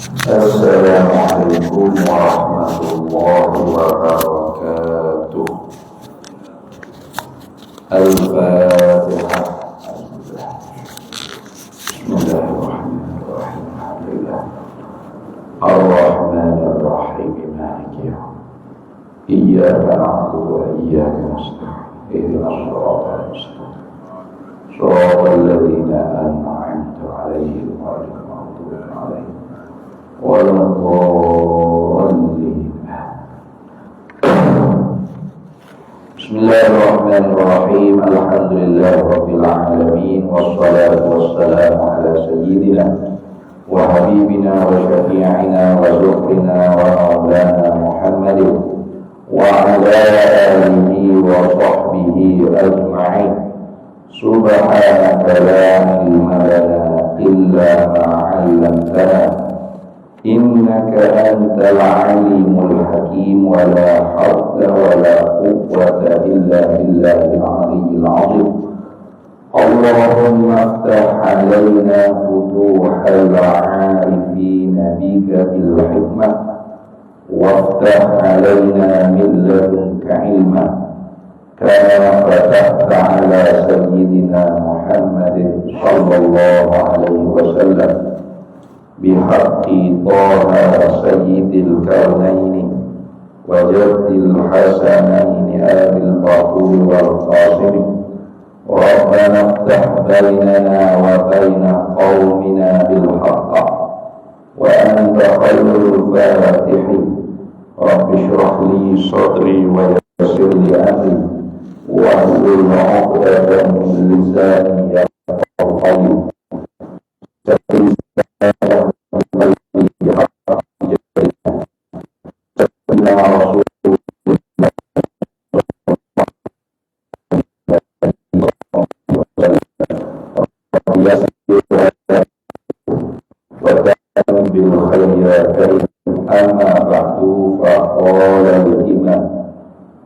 Assalamualaikum warahmatullahi wabarakatuh. Al-Fatihah. Bismillahirrahmanirrahim. Alhamdulillah. Ar-Rahmanir-Rahim. Maliki yaumiddin. Iyyaka na'budu wa iyyaka nasta'in. Ihdinas siratal mustaqim. Shiratal ladzina an'amta 'alaihim ghairil maghdubi 'alaihim waladdallin. Bismillahirrahmanirrahim. Alhamdulillahirabbil alamin wassalatu wassalamu ala sayyidina wa habibina wa syafi'ina wa zukrina wa maulana Muhammadin wa ala alihi wa sahbihi ajma'in. Subhanaka la ilma lana illa ma 'allamtana innaka antal alimul hakim. Wa la hawla wa la quwwata illa billahil aliyyil azim. Allahumma aftah alaina futuhal arifin bika bil hikmah waftah alaina min ladunka ilma kama fatahta ala sayyidina Muhammadin sallallahu alaihi wasallam bihaqqi Taha sayyidil kaunaini wa jaddil hasanaini abil batul wal qasimi. Rabbana iftah bainana wa baina qaumina bil haqq wa anta khairul fatihin. Rabbi shrah li sadri wa yassir li amri wa hlul 'uqdatam min lisani yafqahu qawli.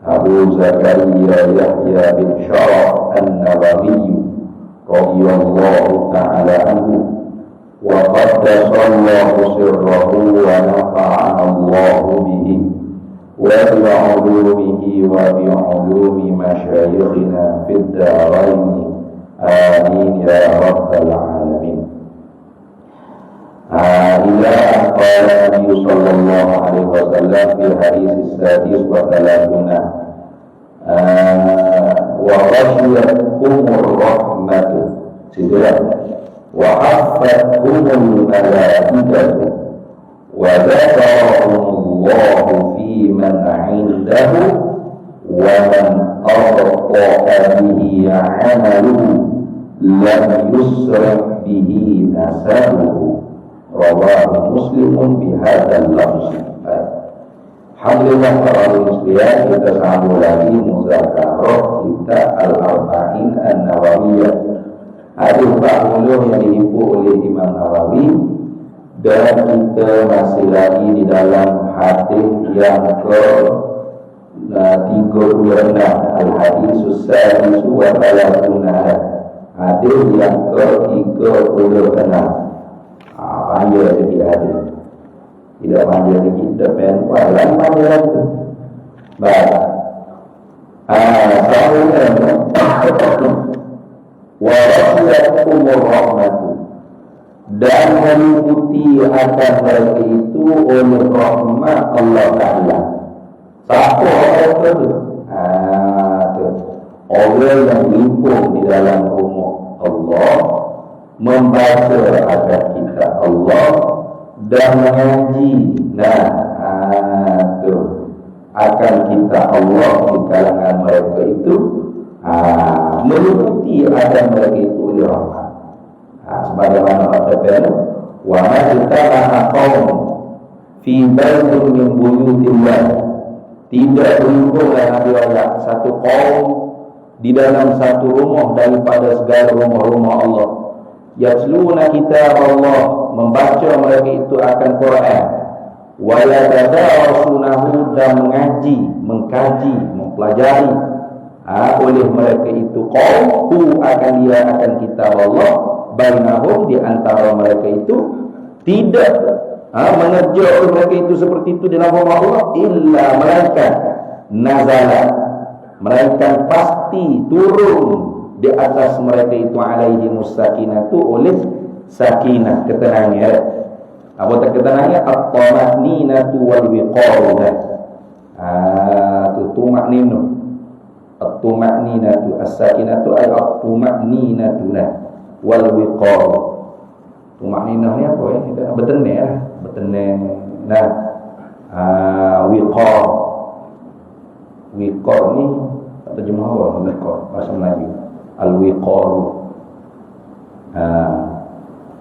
Abu Zakaria Yahya bin Sharaf An-Nawawi radhiyallahu ta'ala anhu wa qaddasallahu sirrahu wa nafa'ana Allahu bihi wa bi'ulumihi wa bi'ulumi masyayikhina fid dharaini amin ya rabbal alamin. Ila qala Nabi sallallahu alaihi wasallam fi hadis sadis wa thalathuna wa ghashiyatkumur rahmatu sidra wa haffatkumul malaikatu wa dzakarahumullahu fi man 'indahu wa man arta'a bihi 'amaluhu lam yusrif bihi nasabuhu. Rawahu Muslimun bihadzal lafz. Alhamdulillah para muslimin, kita sambung lagi muzakarah kita Al-Arba'in An-Nawawiyah. Ada 40 yang dihimpun oleh Imam Nawawi, dan kita masih lagi di dalam hadis yang ke-36, Al-Hadisus Sadisu wa Thalathuna, hadis yang ke-36. Panjang jadi hadis, tidak panjang lagi depan walau panjang itu. Baik. Wa rahmatukumur rahmatu, dan meliputi akan mereka itu oleh rahmat Allah Ta'ala. Siapa orang itu? Orang yang limpung di dalam rumah Allah, membaca ayat kita Allah dan mengaji akan kita Allah di kalangan mereka itu, meliputi akan mereka itu oleh rahmat. Sebagaimana kata wa ma yatama'a qaum fi baitin min buyutillah, tidak berhubunglah Nabi Allah satu kaum di dalam satu rumah daripada segala rumah-rumah Allah. Yatluna kitab Allah, membaca mereka itu akan Quran, wa yatadarasunahu, dan mengaji, mengkaji, mempelajari oleh mereka itu qaum akan dia akan kitab Allah bainahum, di antara mereka itu tidak mengerjakan mereka itu seperti itu dalam rumah Allah, illa melainkan nazala, melainkan pasti turun di atas mereka itu alaihimus sakinatu, oleh sakinah, ketenangan. Apa tak ketenangan? At-tama'ninatu wal wiqaru. Tu tuma'ninu, at-tuma'ninatu, as-sakinatu ay at-tuma'ninatu wal wiqaru. Tuma'ninah ni apa ya? Bertenang lah, bertenang. Wiqar. Wiqar ni tak terjemah apa? Wiqar bahasa Melayu. Al-wiqaru.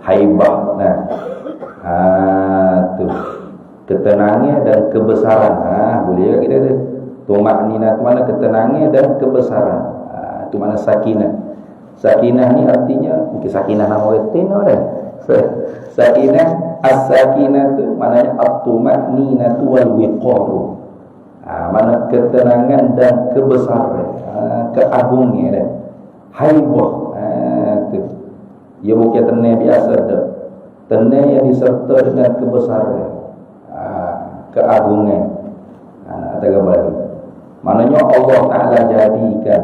Haibah. Tu ketenangan dan kebesaran. Boleh tak kita tu? Tuma'ninah tu mana ketenangan dan kebesaran. Tu mana sakinah. Sakinah ni artinya mungkin sakinah nama retin dah. Sakinah, as-sakinah tu maknanya at-tuma'ninatu wal wiqaru. Mana ketenangan dan kebesaran, keagungan, haibah. Tu ia bukan tenang biasa dah. Tenang yang disertai dengan kebesaran, keagungan. Ada gambar. Maknanya Allah Taala jadikan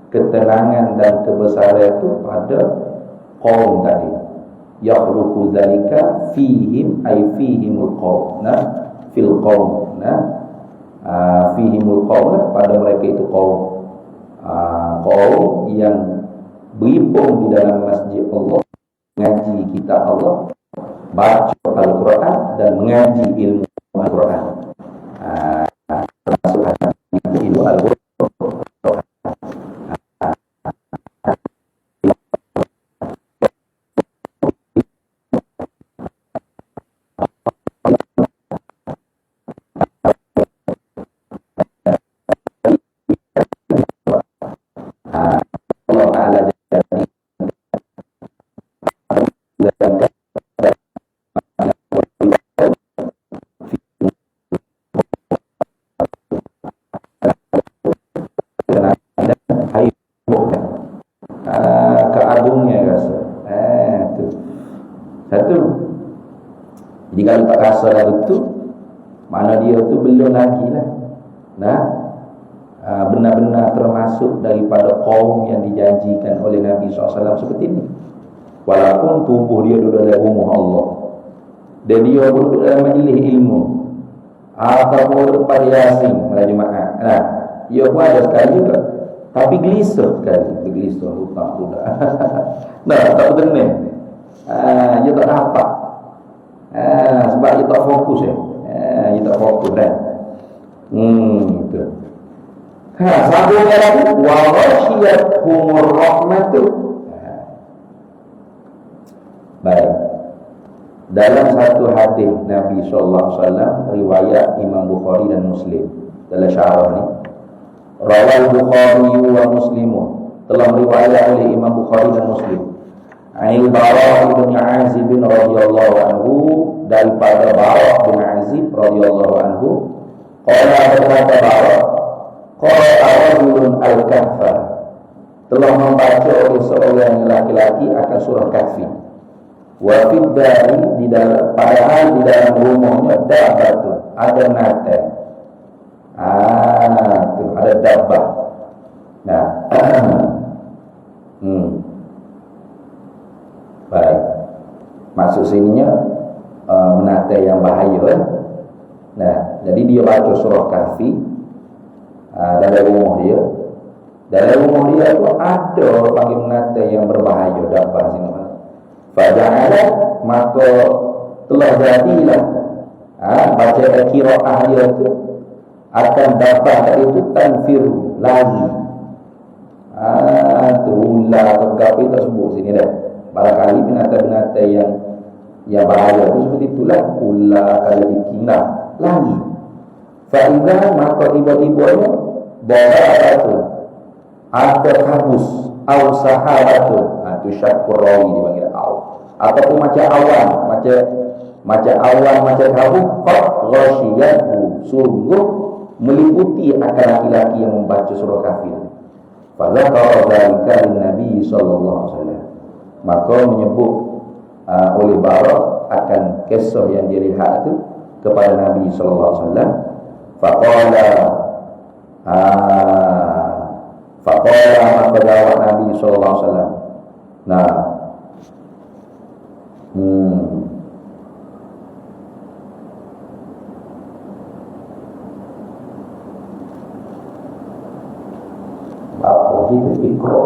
ketenangan dan kebesaran itu pada kaum tadi. Yakhluqu dzalika fihim ay fihimul qaum. Fil qaum. Fihimul qaum, pada mereka itu kaum. Kaum yang berhimpun di dalam masjid Allah, mengaji kitab Allah, baca Al-Quran dan mengaji ilmu Al-Quran. Termasuk ilmu Al-Quran. Jadi kalau tak rasa lagu tu, mana dia tu belum lagi lah. Benar-benar termasuk daripada kaum yang dijanjikan oleh Nabi SAW seperti ini. Walaupun tubuh dia duduk dalam rumah Allah, dan dia duduk dalam majlis ilmu, ataupun duduk pada Yasin pada Jumaat, dia pun ada sekali juga, tapi gelisah sekali. Gelisah hutang budak. Tak benar. Dia tak dapat. Sebab dia tak fokus dia tak fokus kan. Itu. Sambungnya lagi, wa ghashiyatuhumur rahmatu. Baik. Dalam satu hadis Nabi SAW, riwayat Imam Bukhari dan Muslim, dalam syarah ni, rawal Bukhari wa Muslimun, telah riwayat oleh Imam Bukhari dan Muslim, Al-Bara' bin Azib radhiyallahu anhu, daripada Bara' bin Azib radhiyallahu anhu, qala berkata Bara', qala rajulun al-kahfa, telah membaca oleh seorang laki-laki akan surah Kahfi. Wa fid dari, di dalam, padahal di dalam rumahnya dabbah, ada nata. Tu ada dabbah. Baik. Maksud sininya menata yang bahaya. Jadi dia baca surah Kahfi dalam rumah dia. Dalam rumah dia itu ada panggil menata yang berbahaya, dabbah sini. Faja'ala, maka telah jadilah baca qiraah dia itu akan dapat itu tanfiru, lagi. Tu ular tegap itu tak sebut sini dah. Barangkali binatang-binatang yang bahaya itu seperti itulah. Ular, kalau dikira lagi. Fa'idha, maka tiba-tibanya baratun, ada kabus, au sahabatun. Itu syakur rawi dipanggil au. Ataupun macam awan, macam awan, macam kabut, qad ghashiyathu, sungguh meliputi akan laki-laki yang membaca surah Kahfi. Fadzakara dzalika lin Nabi sallallahu alaihi wasallam, maka menyebut oleh Bara' akan kisah yang dia lihat itu kepada Nabi sallallahu alaihi wasallam. Faqala maka jawab Nabi sallallahu alaihi wasallam. Nah, apa itu ikra?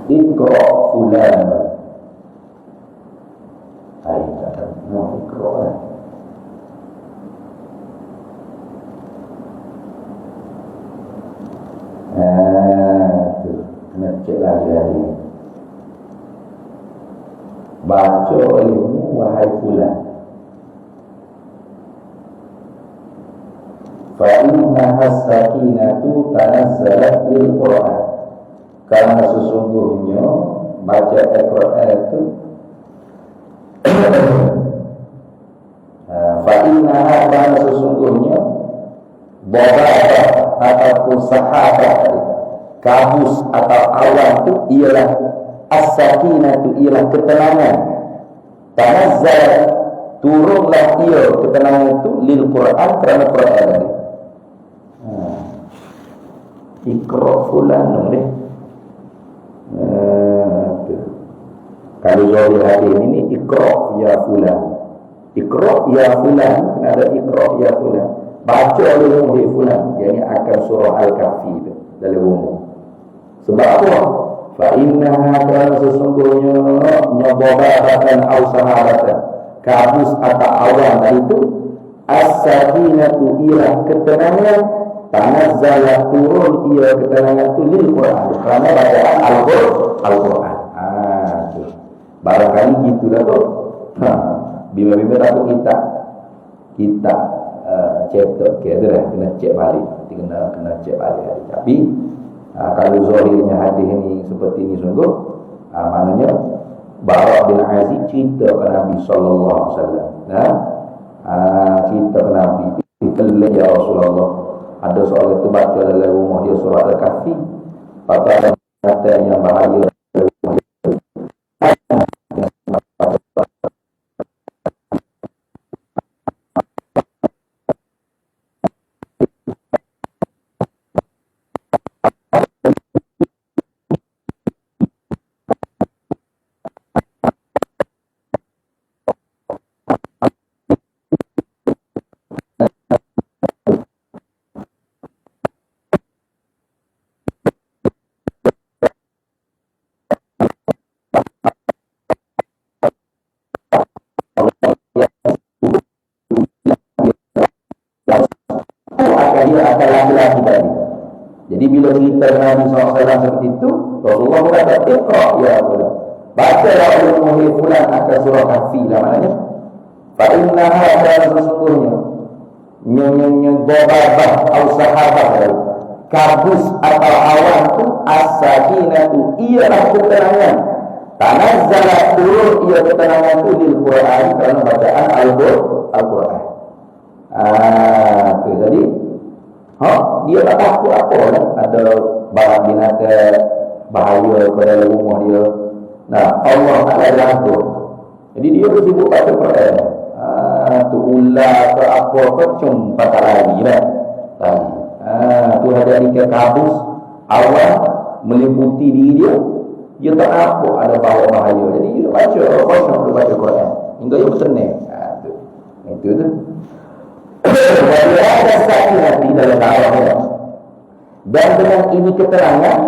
Ikra fulan. Hai, kata mau ikra lah. Tu kena cek lagi hari. Baca olehmu wahai fulan. Fa innaha sakinatu tanazzalat lil Qur'an. Karena sesungguhnya baca Al-Quran itu fa innaha, karena sesungguhnya babah ataupun sahabat, kabus atau awan itu ialah as-sakinatu, ialah ketenangan. Tanazzalat, turunlah ia ketenangan itu lil Quran, kerana Quran tadi. Ikra fulan deh. Kalau zahir hadis ini ikra ya fulan. Ikra ya fulan, kena ada ikra ya fulan. Baca oleh muhib fulan, yakni akan surah Al-Kahfi itu dalam umum. Sebab apa? Fa innaha, kerana sesungguhnya nyababatan aw sahabatan, kabus atau awan tadi itu as-sakinatu, ialah ketenangan. Tanazzalah, turun ia ketenangan itu lil Quran, kerana bacaan Al-Quran. Barangkali gitulah tu. Bila-bila takut kita chapter kira kena cek balik, kena cek balik. Tapi kalau zahirnya hadis ini seperti ini sungguh, maknanya Bara' bin Azib cerita ke Nabi sallallahu alaihi wasallam. Cerita ke Nabi, "Qala ya Rasulullah, ada soal itu baca dalam rumah dia surah Al-Kahfi, pada kata yang bahaya." Jadi bila cerita Nabi SAW seperti itu, Rasulullah berkata, "Iqra ya fulan." Baca ya oleh fulan akan surah Kahfi lah maknanya. Fa innaha, dan sesungguhnya babah atau sahabat, kabus atau awan itu as-sakinatu, ialah ketenangan. Tanazzalat, turun ia ketenangan itu lil Quran, kerana bacaan Al-Quran. Jadi dia tak takut apa lah. Ada barang binatang bahaya ke dalam rumah dia. Nah, Allah tak ada atur. Jadi dia bersibuk baca Quran. Tu ular ke apa ke cum patah lagi lah. Tu ada ikan kabus, awan meliputi diri dia. Dia tak apa ada bawa bahaya. Jadi dia baca kosong, dia baca Quran hingga dia bertenang. Itu tu. Wajib ada sakit hati dalam dakwahnya. Dan dengan ini keterangan,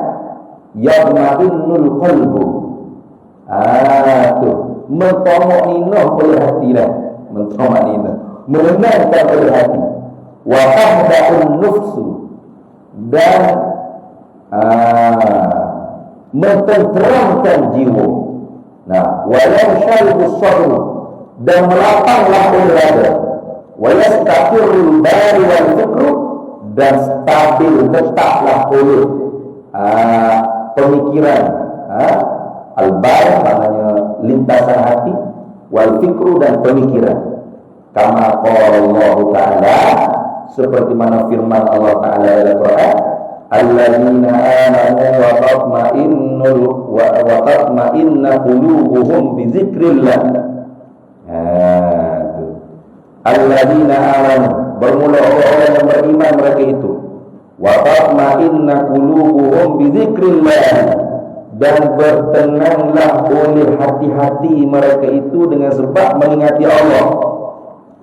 yatma'innul qalbu. Tu mentomak-ninah oleh hati dah. Mentomak-ninah, menenangkan oleh hati. Wa tahda'un nufsu, dan mententeramkan jiwa. Nah, wa yansharihu sadru, dan melapanglah dada. Wa yastaqirrul bari wal fikru, dan stabil tetaplah oleh pemikiran. Al-bari maknanya lintasan hati, wal fikru, dan pemikiran. Kama qala Allah Ta'ala, seperti mana firman Allah Ta'ala dalam Quran, alladzina amanu wa tatma'innu qulubuhum bi dzikrillah. Alladzina amanu, bermula orang-orang yang beriman mereka itu, wa tatma'innu qulubuhum bi dzikrillah, dan bertenanglah oleh hati-hati mereka itu dengan sebab mengingati Allah.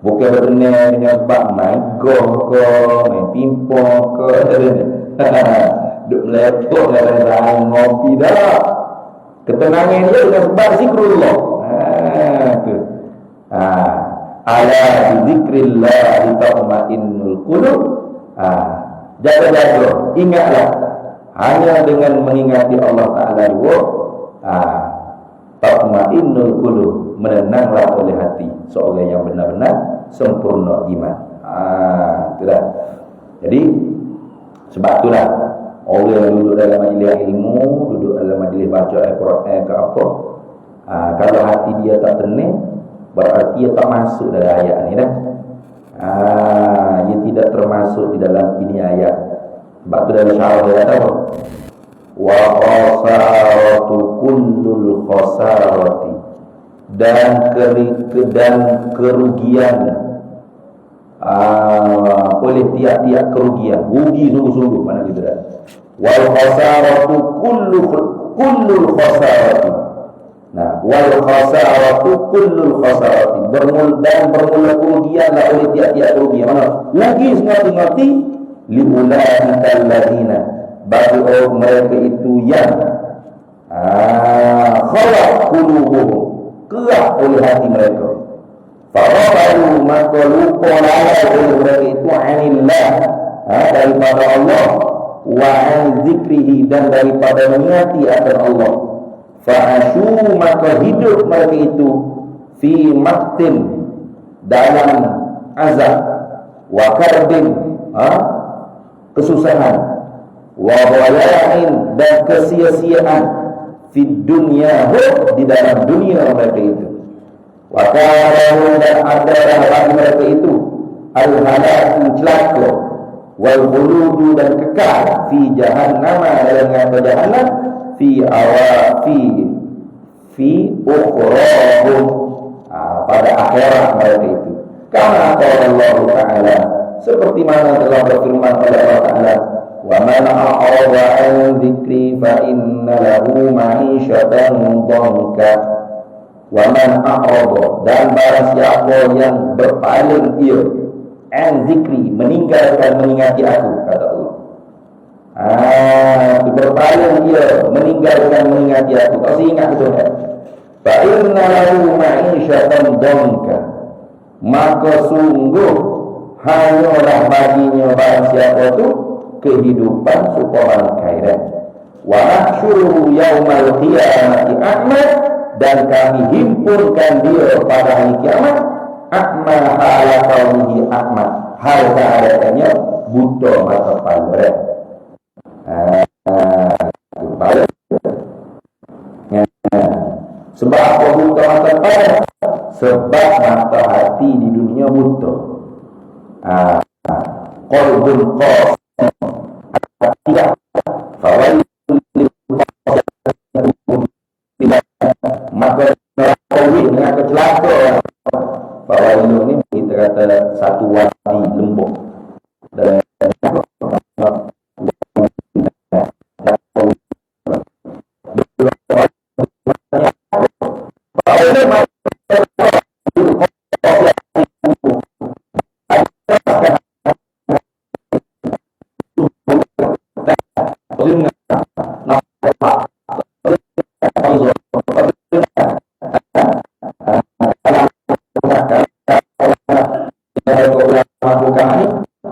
Bukan bertenang dengan sebab main golf ke, main pingpong ke, duk melepok dalam ngopi dah. Ketenangan dia dengan sebab zikrullah. Ala bi zikrillah tatma'innul qulub. Jaga-jaga, ingatlah, hanya dengan mengingati Allah Ta'ala dua, tatma'innul qulub, menenanglah oleh hati seorang yang benar-benar sempurna iman. Itulah. Jadi sebab itulah orang yang duduk dalam majlis ilmu, duduk dalam majlis baca Al-Quran ke apa, kalau hati dia tak tenang, berarti dia tak masuk dalam ayat ni dah. Dia tidak termasuk di dalam ini ayat. Sebab tu dalam syarah dia kata apa? Wa khasaratu kullul khasarati, dan kerugian oleh tiap-tiap kerugian, rugi sungguh-sungguh, mana gitu dah. Wal khasaratu kullul khasarati. Nah, wal khasaratu kullul khasarati, bermula kerugianlah oleh tiap-tiap kerugian. Mana? Rugi semua-semua liulaika alladzina, bagi orang mereka itu yang khalaq qulubuhum, kerak oleh hati mereka, farabaru, maka lupa lalai oleh mereka itu anillah, daripada Allah, wa an zikrihi, dan daripada mengingati akan Allah, fa'ashu, maka hidup mereka itu fi maktin, dalam azab, wa karbin, kesusahan, wa dhayain, dan kesia-siaan, fi dunia, di dalam dunia mereka itu, wa kana, dan adalah bagi mereka itu al-halaku, celaka, wal khuludu, dan kekal, fi jahannam, dalam neraka jahannam, fi ukhrahum, pada akhirat mereka itu. Kama qala Allah Ta'ala, seperti mana telah berfirman oleh Allah Ta'ala, wa man a'rada an dzikri fa inna lahu ma'isyatan dhanka. Wa man a'rada, dan barang siapa yang berpaling dia, an dzikri, meninggalkan mengingati aku, kata Allah. Berpaling dia, meninggalkan mengingati aku, kau ingat itu kan? Fa inna lahu ma'isyatan dhanka, maka sungguh hanyalah baginya barang siapa tu kehidupan supaya bangkai. Wa nahsyuruhu yaumal qiyamati a'ma, dan kami himpunkan dia pada hari kiamat a'ma, hala qaumihi a'ma, hal keadaannya buta mata palsu. Sebab apa buta mata palsu? Sebab mata hati di dunia buta. Qalbun qasim, tidak fawaidul lil maka kawin dengan kecelakaan. Fawaidul ni kita kata satu wadi lembut, dan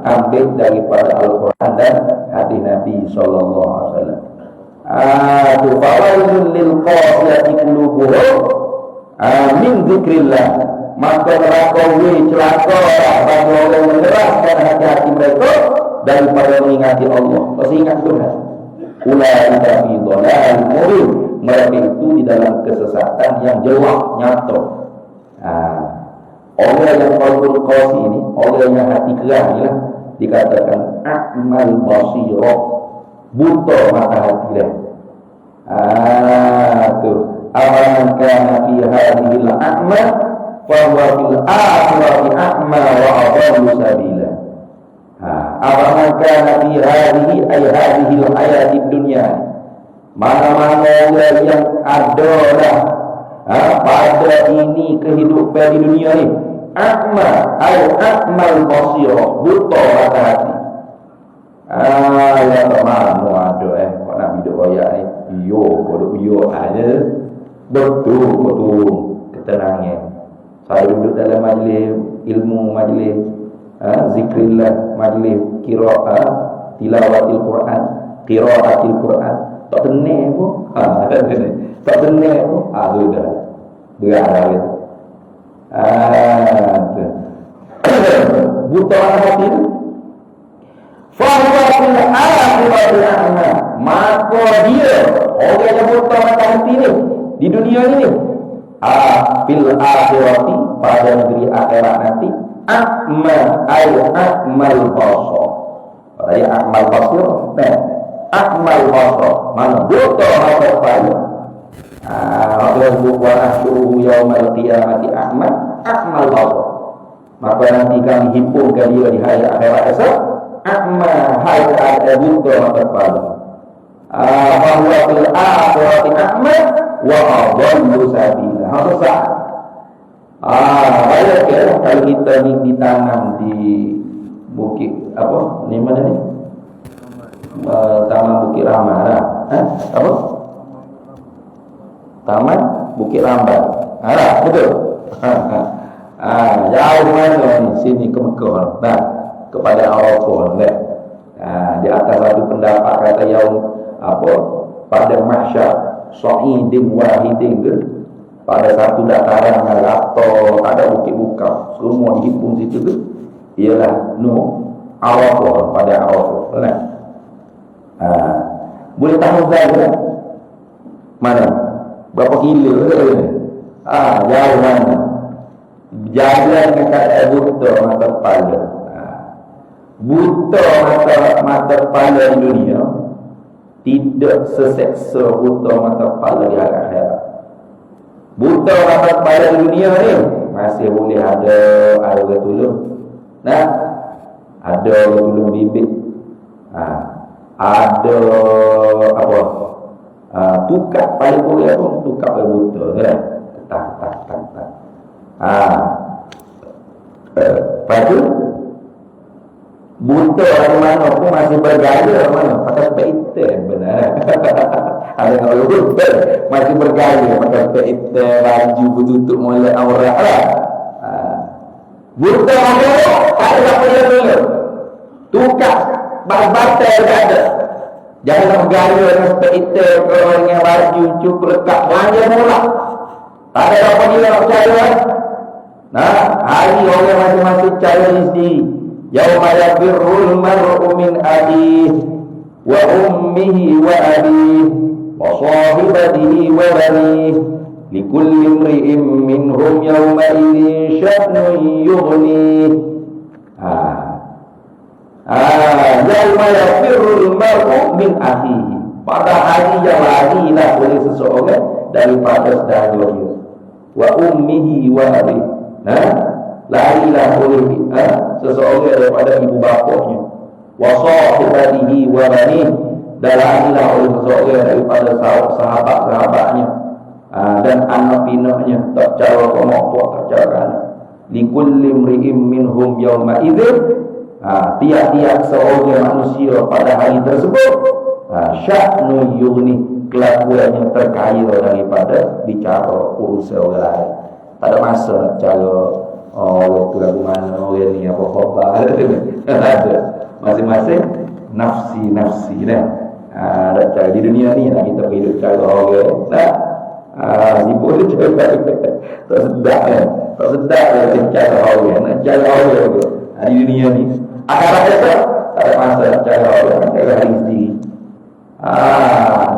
ambil daripada Al-Quran dan hadis Nabi sallallahu alaihi wasallam. Fawailun lil qasiyati qulubuhum min dzikrillah, maka neraka celaka bagi orang yang mengeraskan hati-hati mereka daripada mengingati Allah. Pasti ingat Tuhan. Ulaika fi dhalalin mubin, mereka itu di dalam kesesatan yang jelas nyata. Orang yang qalbul qasi ini, orang yang hati keras ni lah, dikatakan a'mal basirah, buta mata hati dah. Tu awalan kana fi hadhihi al-a'ma fa huwa fil akhirati a'ma wa adallu sabila. Awalan kana fi hadhihi ay hadhihi al-hayati dunya. Mana-mana orang yang ada dah pada ini kehidupan di dunia ni, a'ma ay a'mal basirah, buta mata hati. Ya tak mahu ada kau nak hidup royak ni. Kau duduk aja. Betul ketenangan. Saya duduk dalam majlis ilmu, majlis zikrillah, majlis qiraat, tilawatil Quran, qiraatil Quran. Tak tenang pun. Tak tenang pun. Sudah. Berat lagi. Buta hati tu. Fahuwa fil akhirati a'ma. Maka dia orang yang buta mata hati ni di dunia ni fil akhirati, pada negeri akhirat nanti, a'ma ay a'mal basar. Tadi a'mal basir, a'mal basar mana buta mata kepala. Allah sebut wa nahsyuruhu yaumal qiyamati a'mal basar. Maka nanti kami himpunkan dia di hari akhirat esok a'ma, hai keadaan buta mata kepala. Bahwa fil akhirati a'ma wa adallu sabila. Susah. Banyak ya kalau kita ni ditanam di bukit apa ni, mana ni, Taman Bukit Rambat lah. Apa? Taman Bukit Rambat. Betul. Jauh mana ni, sini ke Mekah. Kepada Arafah kan. Di atas satu pendapat kata yang pada mahsyar sa'idin wahidin ke, pada satu dataran yang rata, tak ada bukit buka, semua dihimpun situ ke, ialah Arafah, pada Arafah kan. Boleh tahu kan mana berapa kilo ke? Jauh mana, jalan dekat buta mata kepala. Buta mata kepala di dunia tidak seseksa buta mata kepala di akhirat. Buta mata kepala di dunia ni masih boleh ada air tolong. Ada tolong bibit. Ada tukar paling boleh pun tukar paling buta kan. Tak. Lepas tu buta dari mana pun masih bergaya mana pakai spek hitam benar. Ada orang buta masih bergaya pakai spek hitam, baju bertutup mulai aurat lah. Buta mana tak ada apa yang dulu. Tukar batal tak ada. Jangan bergaya dengan spek hitam, kalau dengan baju cukup lekat belanja mula. Tak ada apa dia nak percaya. Hari orang masing-masing cara sendiri. Yauma yafirrul mar'u min akhihi wa ummihi wa abihi wa sahibatihi wa banihi likulli imri'in minhum yawma idzin sya'nun yughnihi. Yauma yafirrul mar'u min akhihi, pada hari yang larilah oleh seseorang daripada saudara dia, wa ummihi wa abihi, larilah oleh seseorang daripada ibu bapanya, wa sahibatihi wa banihi, dan larilah oleh seseorang daripada sahabat-sahabatnya dan anak pinaknya, tak cara mak tua, tak cara anak. Likulli imri'in minhum yawma idzin, tiap-tiap seorang manusia pada hari tersebut sya'nu yughni, kelakuan yang terkaya daripada bicara urusan orang lain. Tak ada masa nak cara orang tu lagu mana, orang ni apa khabar. Ada masing-masing nafsi dah. Ada cara di dunia ni lah kita hidup cara orang sibuk dia cakap tak sedap kan, tak sedap dia cara orang, nak cara orang tu di dunia ni. Akhirat esok tak ada masa nak cara orang, cara hari sendiri.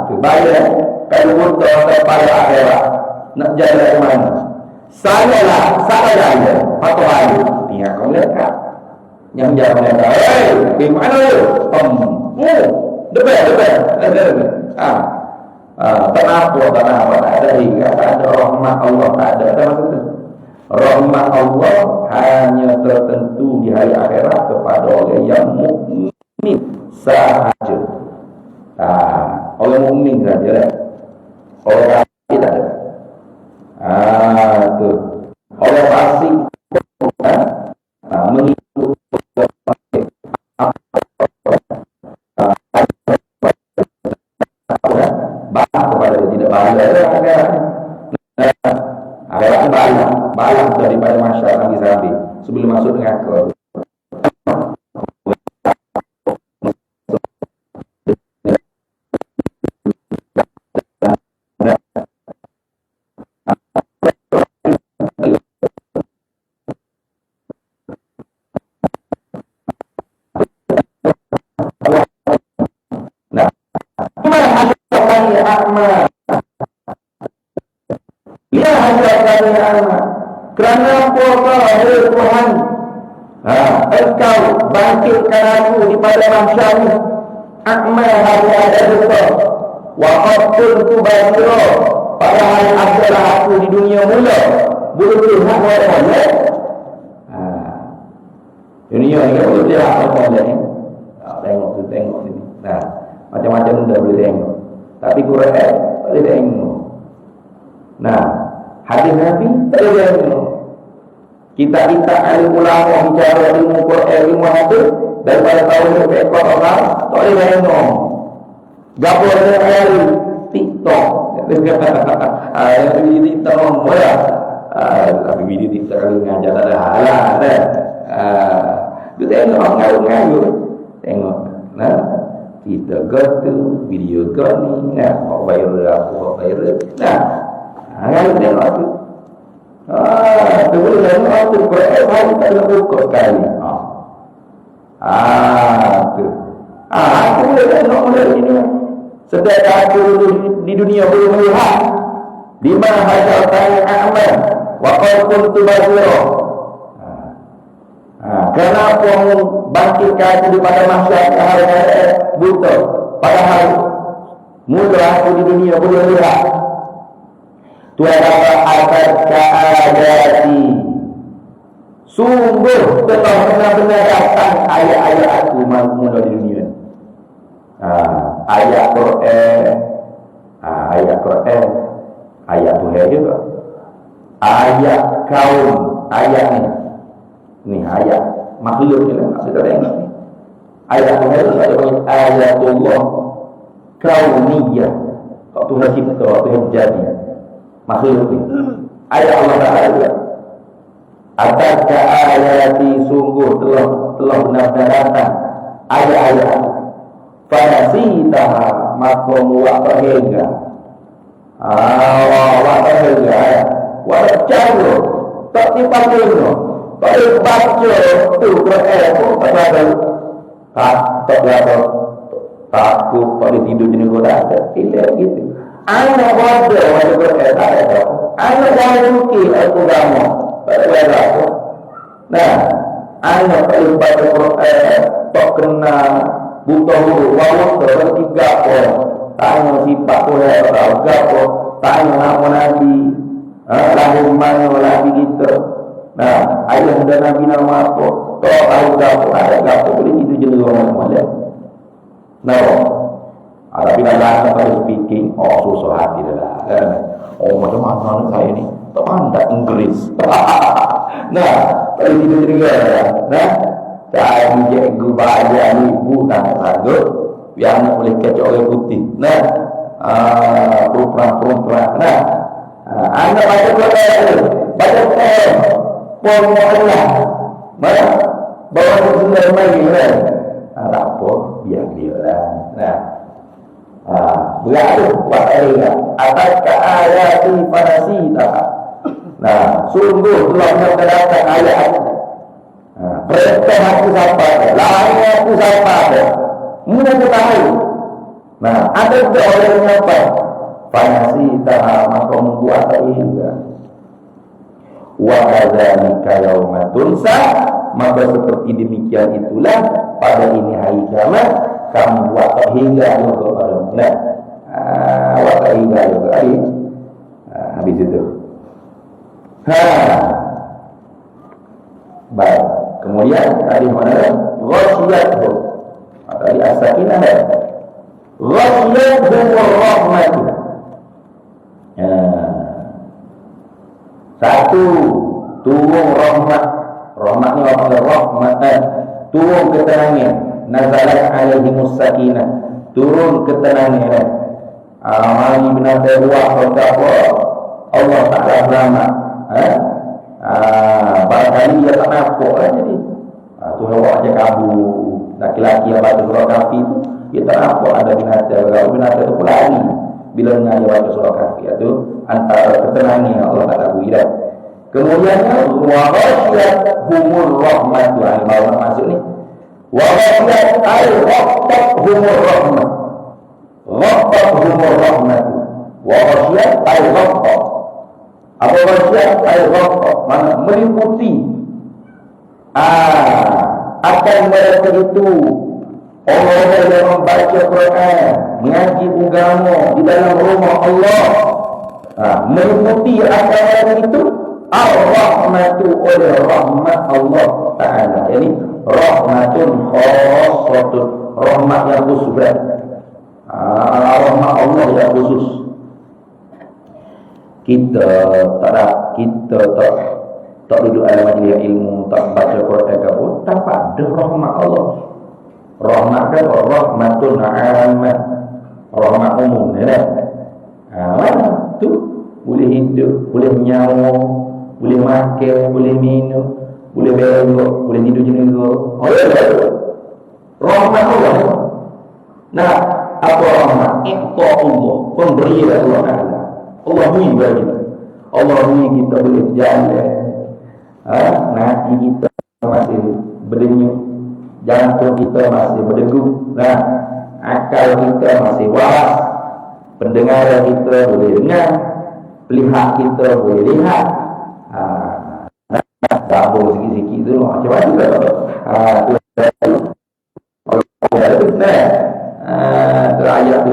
Tu bayar kalau buta pada akhirat nak jalan ke mana? Saya patut air pihak kau lekat yang jawab mereka, pergi mana tu? Depan. Kenapa tak ada hingga tak ada rahmat Allah, tak ada maksud tu. Rahmat Allah hanya tertentu di hari akhirat kepada orang yang mukmin sahaja. Orang mukmin saja. Orang kafir tak ada. Tu. Orang fasik mengikut balas kepada dia, tidak balas daripada masyarakat Nabi Sabi sebelum masuk dengan kau. Kerana puasa dari Tuhan, engkau bangkitkan aku di pada mahsyar ini. Akmal hari ada dosa, wa qattu basira, padahal adalah aku di dunia mula boleh lihat orang. Dunia ni kan boleh lihat orang lain. Tengok sini. Macam-macam benda boleh tengok. Tapi Quran tak boleh tengok. Hadis Nabi tak boleh tengok. Kita alim ulama bicara ilmu Quran, ilmu hadis daripada tahun ke ekor orang tak boleh tengok. Gapo ada kali TikTok. Yang video TikTok boleh. Tapi video TikTok kalau ngajar tak ada halah kan. Tu tengok ngayu-ngayu. Tengok. Kita tu video kau ni apa viral. Ngayu tengok tu. Tu boleh tengok tu Quran hari tak nak buka sekali. Tu. Aku boleh tengok model ini. Sedang aku di dunia boleh melihat di mana hajar tanya amal wa qultu basira. Kenapa bangkitkan aku daripada masyarakat hari buta, padahal mula aku di dunia boleh lihat. Tuhan kata atas keadaan sungguh telah benar-benar datang ayat-ayat aku mula di dunia. Ayat Quran, ayat Tuhan juga, ayat kaum, ayat ni ayat makhluk ni lah. Kita tengok ni ayat Tuhan itu ada ayatullah kauniyah. Kalau Tuhan cipta, Tuhan jadi makhluk ni. Ayat Allah Ta'ala juga. Atas ayati sungguh telah benar-benar datang ayat-ayat. Fanasitaha maka muak terhingga. Muak terhingga. Walau cara tak dipakai. Kalau baca tu Quran pun tak ada. Tak ada. Takut pada tidur jenis kau dah ada. Tidak gitu. Anak wadah wajah Quran tak ada. Anak jangan mungkin aku agama. Tak ada apa. Anak kalau baca Quran tak kena buta huruf. Wawah tu tiga orang. Tanya sifat Quran tak apa. Tanya nama Nabi. Lahir mana Nabi kita. Ayah dan Nabi nama apa? Kalau tahu apa, ada apa boleh itu jenis orang malam. Tapi dalam pada speaking, susah hati dah kan. Macam mana saya ni? Tak pandai Inggeris. Kalau itu juga saya cikgu bahagia ni ibu tak sanggup yang boleh kecok orang putih. Perempuan. Anda baca Quran, baca Quran. Puan Allah mana bawa sesuatu lagi kan? Tak apa, biar dia lah. Beradu buat ayat atas ayat fanasita. Sungguh telah mendatangkan ayat. Perintah aku sampai, lain aku sampai. Mula aku tahu. Ada juga orang yang sampai fanasita maka membuat ayat. Wa kadzalika yauma tunsa, maka seperti demikian itulah pada ini hari kiamat kamu buat tak hingga juga pada mulai buat tak hingga juga habis itu baik. Kemudian tadi mana ghasiyatuhu tadi as-sakinah ghasiyatuhu rahmatu. Satu, turun rahmat. Rahmat ni rahmat turun ketenangan. Nazalat alaihimus sakinah, turun ketenangan. Mari binatang ruah berkata Allah Ta'ala selamat. Barangkali dia tak nampak jadi Tuhan awak je kabur. Laki-laki yang baca surah Kahfi tu dia tak nampak ada binatang. Kalau binatang tu pelari bila dengar dia baca surah Kahfi itu antara ketenangan yang Allah Ta'ala beri dah. Kemudian wa ghasiyat humur rahmatu. Baru nak masuk ni wa ghasiyat al-ghasat humur rahmat. Ghasat humur rahmatu wa ghasiyat al-ghasat. Apa ghasiyat al-ghasat? Mana meliputi akan mereka itu orang-orang yang membaca Quran, mengaji agama di dalam rumah Allah, meliputi akan mereka itu ar-rahmatu oleh rahmat Allah Ta'ala. Jadi rahmatun khassatun, rahmat yang khusus. Rahmat Allah yang khusus. Kita tak duduk dalam majlis ilmu, tak baca Quran ke pun tanpa ada rahmat Allah. Rahmat kan rahmatun ammah, rahmat umum ni kan. Mana tu boleh hidup, boleh nyawa, boleh makan, boleh minum, boleh berak, boleh tidur jenaka. Rahmat Allah. Nah, apa rahmat? Iqta Allah, pemberian Allah Ta'ala. Allah beri bagi kita. Allah beri kita boleh jalan. Nasi kita masih berdenyut, jantung kita masih berdegup, akal kita masih waras, pendengaran kita boleh dengar, lihat kita boleh lihat. Dabur sikit-sikit tu macam mana tu ayat tu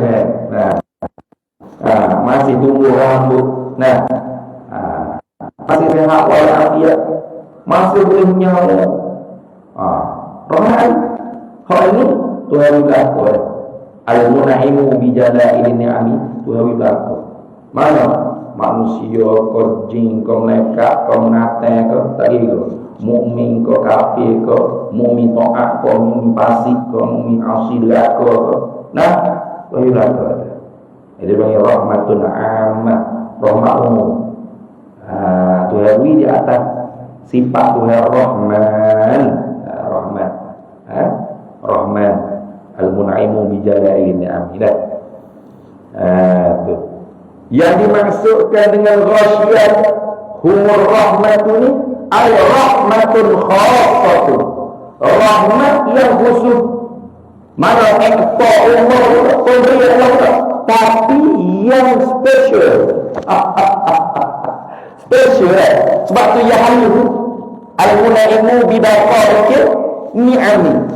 masih tumbuh rambut, masih sehat walafiat, masih boleh nyawa. Rahmat hal ini Tuhan berlaku. Al-munaimu bijalail ni'ami, Tuhan berlaku. Mana manusia kau jin kau malaikat kau menatang kau tadi kau mukmin kau kafir kau mukmin taat kau mukmin fasik kau mukmin asilat kau Tuhan berlaku. Jadi bagi rahmatun ammah, rahmat umum. Tuhan beri di atas sifat Tuhan Rahman. Rahman al-munaimu bijalail ni'am. Tu yang dimaksudkan dengan ghasyiyat humur rahmatu ni ay rahmatun khassatun, rahmat yang khusus. Mana iqta umur pemberian Allah, tapi yang special. Special sebab tu yang halu al-munaimu bibaqatil ni'ami,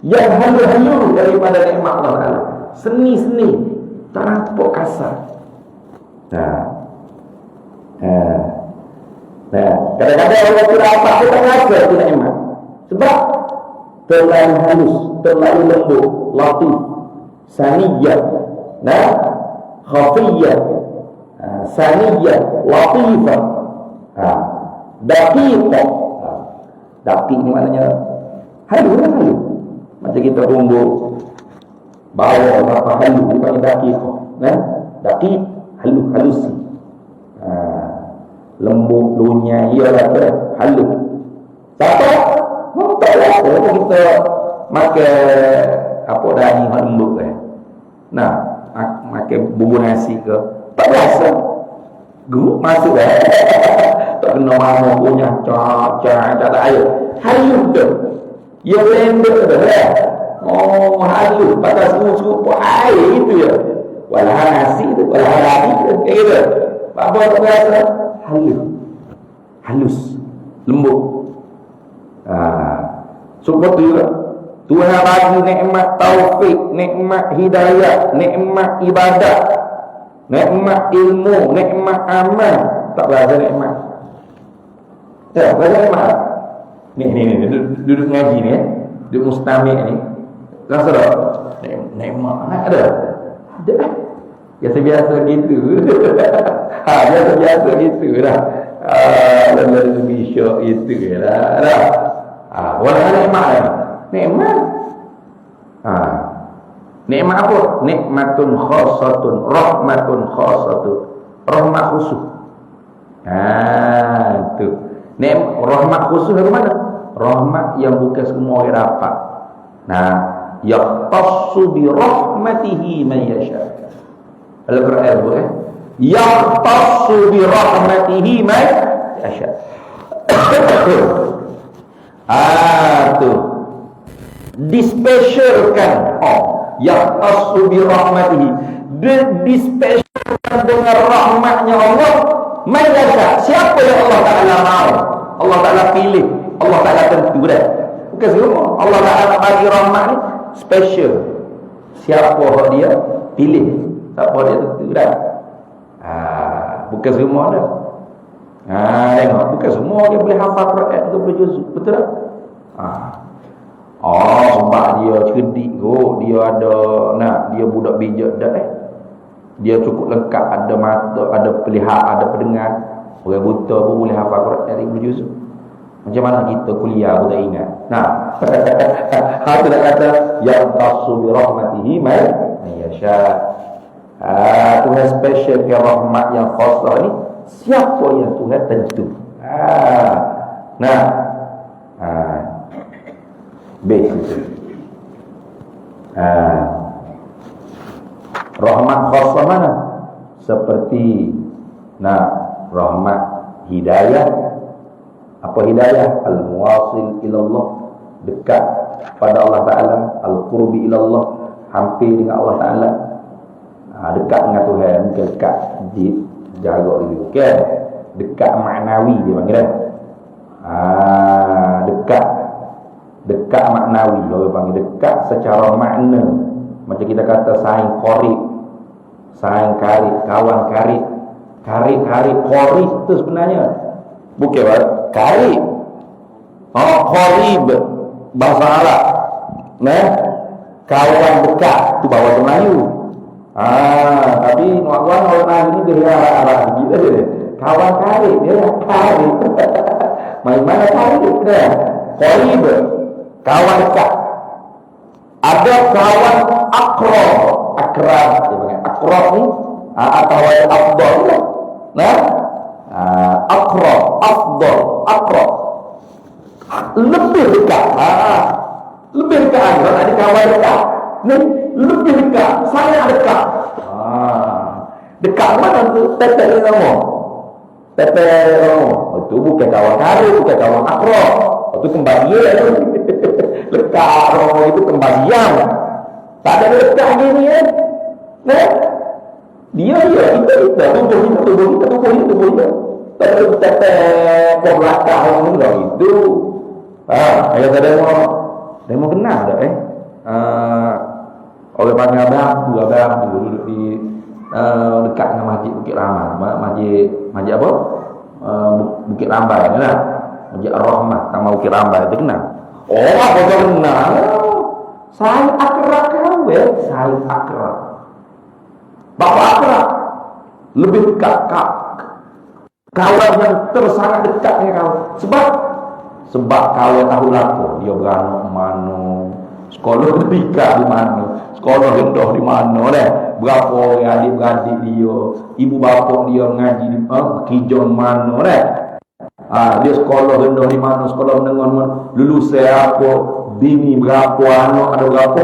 yang halu-halu daripada nikmat Allah Ta'ala, seni-seni, tak nampak kasar. Kadang-kadang orang tu dapat dia tak rasa tu nikmat sebab terlalu halus, terlalu lembut, latif, saniyah, khafiyah, saniyah, latifah, daqiqah. Daqiq ni maknanya halu. Macam kita tumbuh bawa berapa halu, bukan daqiqah. Daqiq halusi. Lembut, lunyai, ialah halu. Siapa? Taklah kita makan apa daging lembut makan bubur nasi ke tak biasa. Guru masuk tak kena mama punya cak tak air. Halu tu. Ya lembut tu halu pakai serupa air itu ya. Walau nasi tu, walau lagi tu. Gitu. Apa tak biasa? Halus, lembut. Seperti Tuhan bagi nikmat taufik, nikmat hidayah, nikmat ibadah, nikmat ilmu, nikmat amal. Tak berasa nikmat. Tak berasa nikmat. Ni duduk ngaji ni, duduk mustami' ni. Rasa tak? Nikmat ada. Ada. Biasa-biasa gitu. Biasa-biasa gitu dah. Lebih syok itu dah. Walau nikmat dah. Nikmat. Nikmat apa? Nikmatun khasatun, rahmatun khasatun. Rahmat khusus. Tu. Rahmat khusus dari mana? Rahmat yang bukan semua orang dapat. Yaqtassu bi rahmatihi man yasha. Al-Quran tu yaqtassu bi rahmatihi man yasha. Tu dispecialkan. Yaqtassu bi rahmatihi, dispecialkan dengan rahmatnya Allah. Man yasha, siapa yang Allah Ta'ala mau, Allah Ta'ala pilih, Allah Ta'ala tentu dah. Bukan semua. Allah Ta'ala bagi rahmat ni special. Siapa dia pilih, siapa dia tentu dah. Bukan semua dah. Tengok, bukan semua dia boleh hafal Quran ke boleh juzuk, betul tak? Sebab dia cerdik kot, dia ada dia budak bijak dah dia cukup lengkap, ada mata, ada pelihat, ada pendengar. Orang buta pun boleh hafal Quran dari boleh juzuk. Macam mana kita kuliah pun tak ingat. Itu nak kata yaqtassu bi rahmatihi man yasha. Tuhan special ke rahmat yang khasah ni siapa yang Tuhan tentu. Base itu. Rahmat khasah mana? Seperti rahmat hidayah. Apa hidayah? Al-muwasil ilallah, dekat pada Allah Ta'ala. Al-qurbi ilallah, hampir dengan Allah Ta'ala. Dekat dengan Tuhan, bukan dekat jarak itu, kan? Dekat maknawi dia panggil. Dekat maknawi, orang panggil dekat secara makna. Macam kita kata saing qarib, saing karib, kawan karib, karib qarib tu sebenarnya bukan karib. Qarib bahasa Arab. Kawan dekat tu bahasa Melayu. Tapi orang Melayu ni dia Arab gitu je. Kawan karib dia karib. Mana karib dah? Qarib, kawan dekat. Ada kawan akrab dia panggil akrab ni atau afdal lah. Akrab, afdal, akrab lebih dekat. Lebih dekat. Kalau ada kawan dekat ni lebih dekat, sangat dekat. Dekat mana tu? Tetek ni nama. Itu bukan kawan karib, bukan kawan akrab. Itu kembalian tu. Lekat orang itu kembalian. Tak ada lekat gini kan? Dia kita tubuh kita. Tak ada tetek ke belakang orang ni lah itu. Ayah tak ada mau kenal tak orang panggil abang duduk di dekat dengan Masjid Bukit Rahmat. Masjid apa? Bukit Rambai kan? Masjid Ar-Rahmah sama Bukit Rambai itu kenal. Apa kau kenal? Saya akrab kau saya akrab. Bapak akrab lebih dekat kawan yang tersangat dekat dengan kau. Sebab kawan tahu laku dia beranak mana, sekolah dekat di mana, sekolah rendah di mana berapa orang adik-beradik dia, ibu bapa dia ngaji di kijong mana dia sekolah rendah di mana, sekolah menengah mana, lulus apa, bini berapa, anak ada berapa.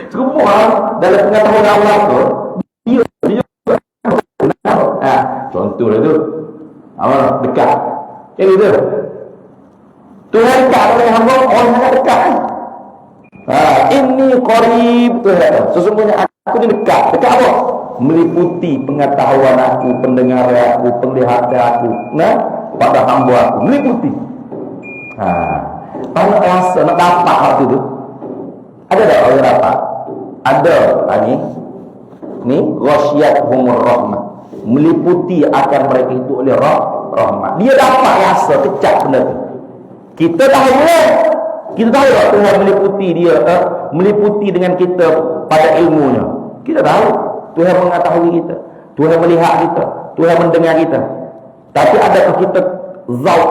Semua dalam pengetahuan Allah tu dia contoh tu dekat jadi tu Tuhan dekat dengan hamba, orang sangat dekat. Ini qarib Tuhan. Sesungguhnya aku ni dekat apa? Meliputi pengetahuan aku, pendengaran aku, penglihatan aku, pada hamba aku, meliputi. Nak rasa, nak dapat waktu tu, Ada tak orang dapat? Ada tadi. Ni ghasyiyatuhumur rahmah. Meliputi akan mereka itu oleh rahmat. Dia dapat rasa kecap benda tu. Kita tahu lah. Kita tahu tak Tuhan meliputi dia, meliputi dengan kita pada ilmunya. Kita tahu Tuhan mengetahui kita, Tuhan melihat kita, Tuhan mendengar kita. Tapi adakah kita zauq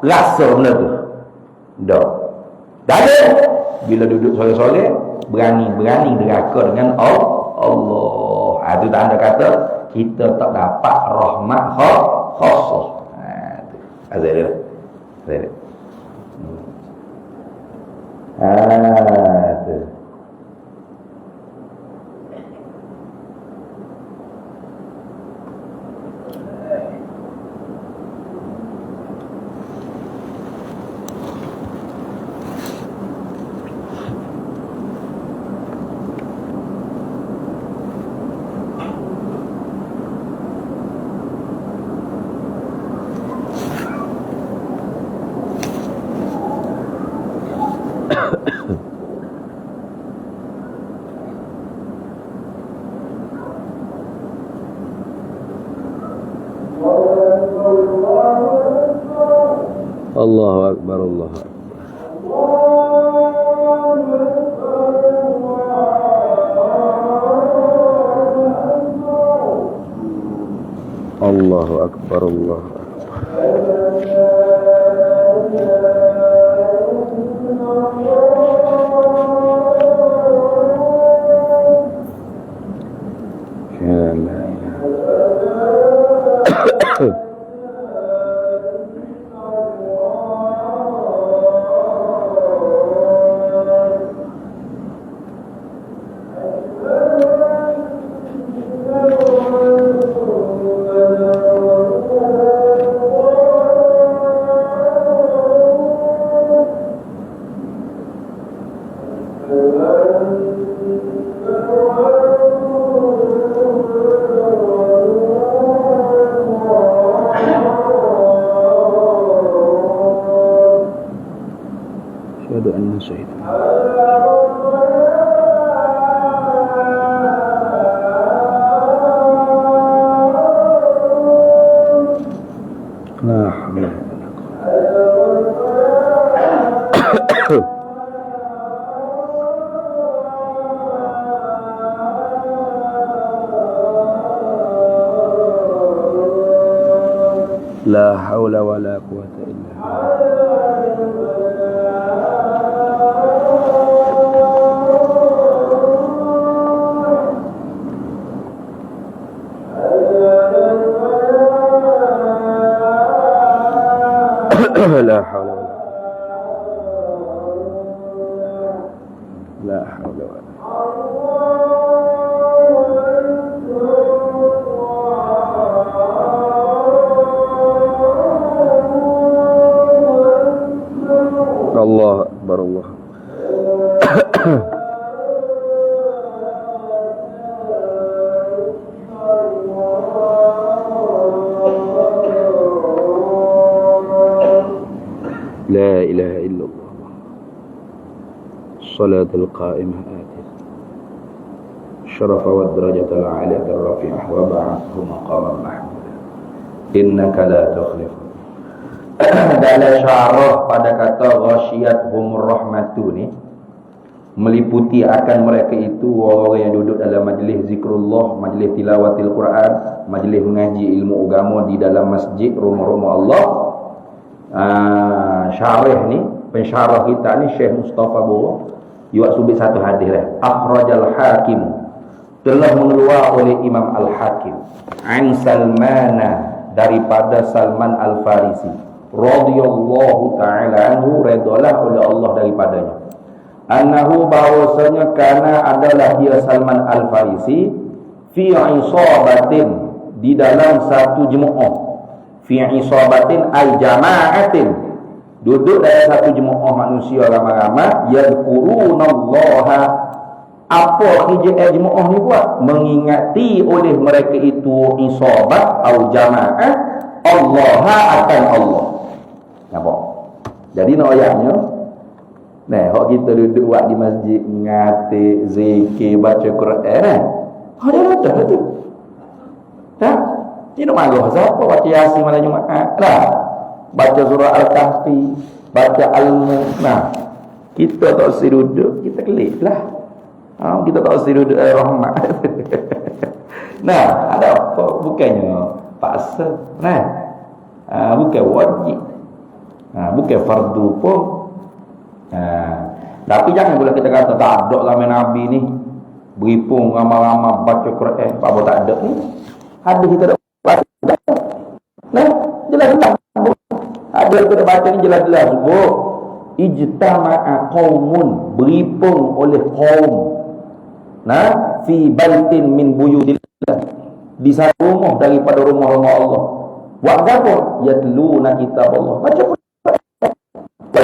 rasa benda tu? Tak. Tak ada. Bila duduk soleh-soleh, berani deraka dengan Allah. Itu tanda kata kita tak dapat rahmat khassah. Azal. Tu. Allahu Akbar, Allahu Akbar. Allahu Akbar, Allahu Akbar. Asyhadu anna sayyidina la hawla la hawla wala quwwata illa billah. لا حول ولا لا حول ولا الله أكبر الله لا إله إلا الله الصلاة القائمة آتي الشرف والدرجة العالية الرفيعة وبعثه مقاما محمودا إنك لا تخلف. Dalam syarah pada kata ghasyiyatuhumur rahmatu ni meliputi akan mereka itu orang yang duduk dalam majlis zikrullah, majlis tilawatil Quran, majlis mengaji ilmu agama di dalam masjid, rumah-rumah Allah. Syarah ni, pensyarah kita ni Syekh Mustafa Buru juga subit satu hadis lah. Akhrajal Hakim, telah mengeluar oleh Imam Al-Hakim an Salmana, daripada Salman Al-Farisi radhiyallahu ta'ala anhu, redalah oleh Allah daripadanya, annahu, bahwasanya kana adalah dia Salman Al-Farisi fi isabatin, di dalam satu jemaah, fi isabatin ay jama'atin, duduk dalam satu jemaah manusia ramai-ramai, yadhkurunallaha, apa kerja jemaah ni buat? Mengingati oleh mereka itu isabat atau jama'ah Allah akan Allah. Nampak? Jadi nak ayatnya Nah, hok kita duduk buat di masjid ngatik, zikir, baca Quran. Hok dia ada tu. Tak? Tidak malu siapa baca Yasin malam Jumaat. Nah, baca surah Al-Kahfi, baca Al-Mulk. Nah, kita tak usah duduk, kita kelik lah. Kita tak usah duduk rahmat. Nah, ada apa? Bukannya paksa. Nah, bukan wajib. Bukan fardu pun. Tapi jangan boleh kita kata tak ada lah Nabi ni beripung ramai-ramai baca Quran. Apa tak ada ni? Ada kita dah baca. Nah, jelas-jelas. Ada kita baca ni jelas-jelas sebut ijtama'a qaumun, beripung oleh kaum. Nah, fi baitin min buyutillah, di satu rumah daripada rumah-rumah Allah. Buat apa? Yatluna kitab Allah. Baca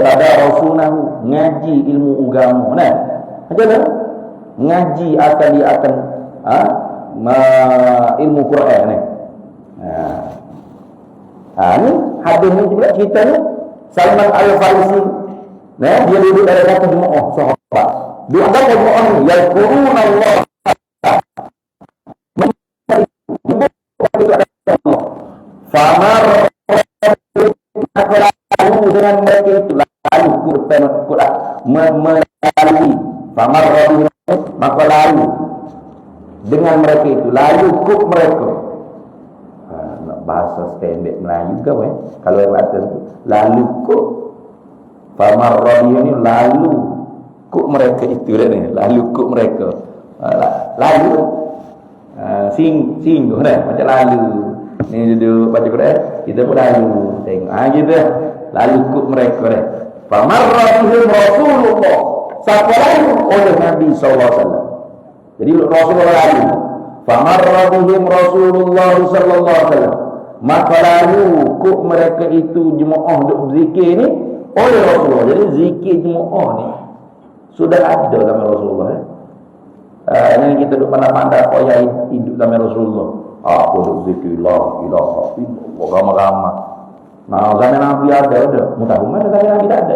pada rasulahu, ngaji ilmu agama. Nah, ajalah ngaji akan dia akan ilmu Quran ni. Ni hadis ni juga cerita ni Salman Al-Farisi. Nah, dia duduk dalam satu jemaah sahabat. Dia ada jemaah ni yaquluna Allah. Famar dengan mereka itu lalu Quran melalui famar rabbi maka lalu dengan mereka itu lalu kut mereka. Bahasa standard Melayu ke kalau kata lalu kut famar rabbi ni lalu kut mereka itu dah ni lalu kut mereka lalu singgung dah macam lalu ni duduk baca Quran kita pun lalu tengok gitu lalu kut mereka dah famar rabbi Rasulullah siapa lalu oleh Nabi SAW. Jadi Rasulullah lalu famar rabbi Rasulullah SAW, maka lalu kut mereka itu jemaah duk berzikir ni oleh Rasulullah. Jadi zikir jemaah ni sudah ada dalam Rasulullah. Yang kita duk pandang-pandang koyak hidup dalam Rasulullah. Aku duk zikir la ilaha illallah ramai-ramai. Nah, zaman Nabi ada. Mutahu mana zaman Nabi tak ada.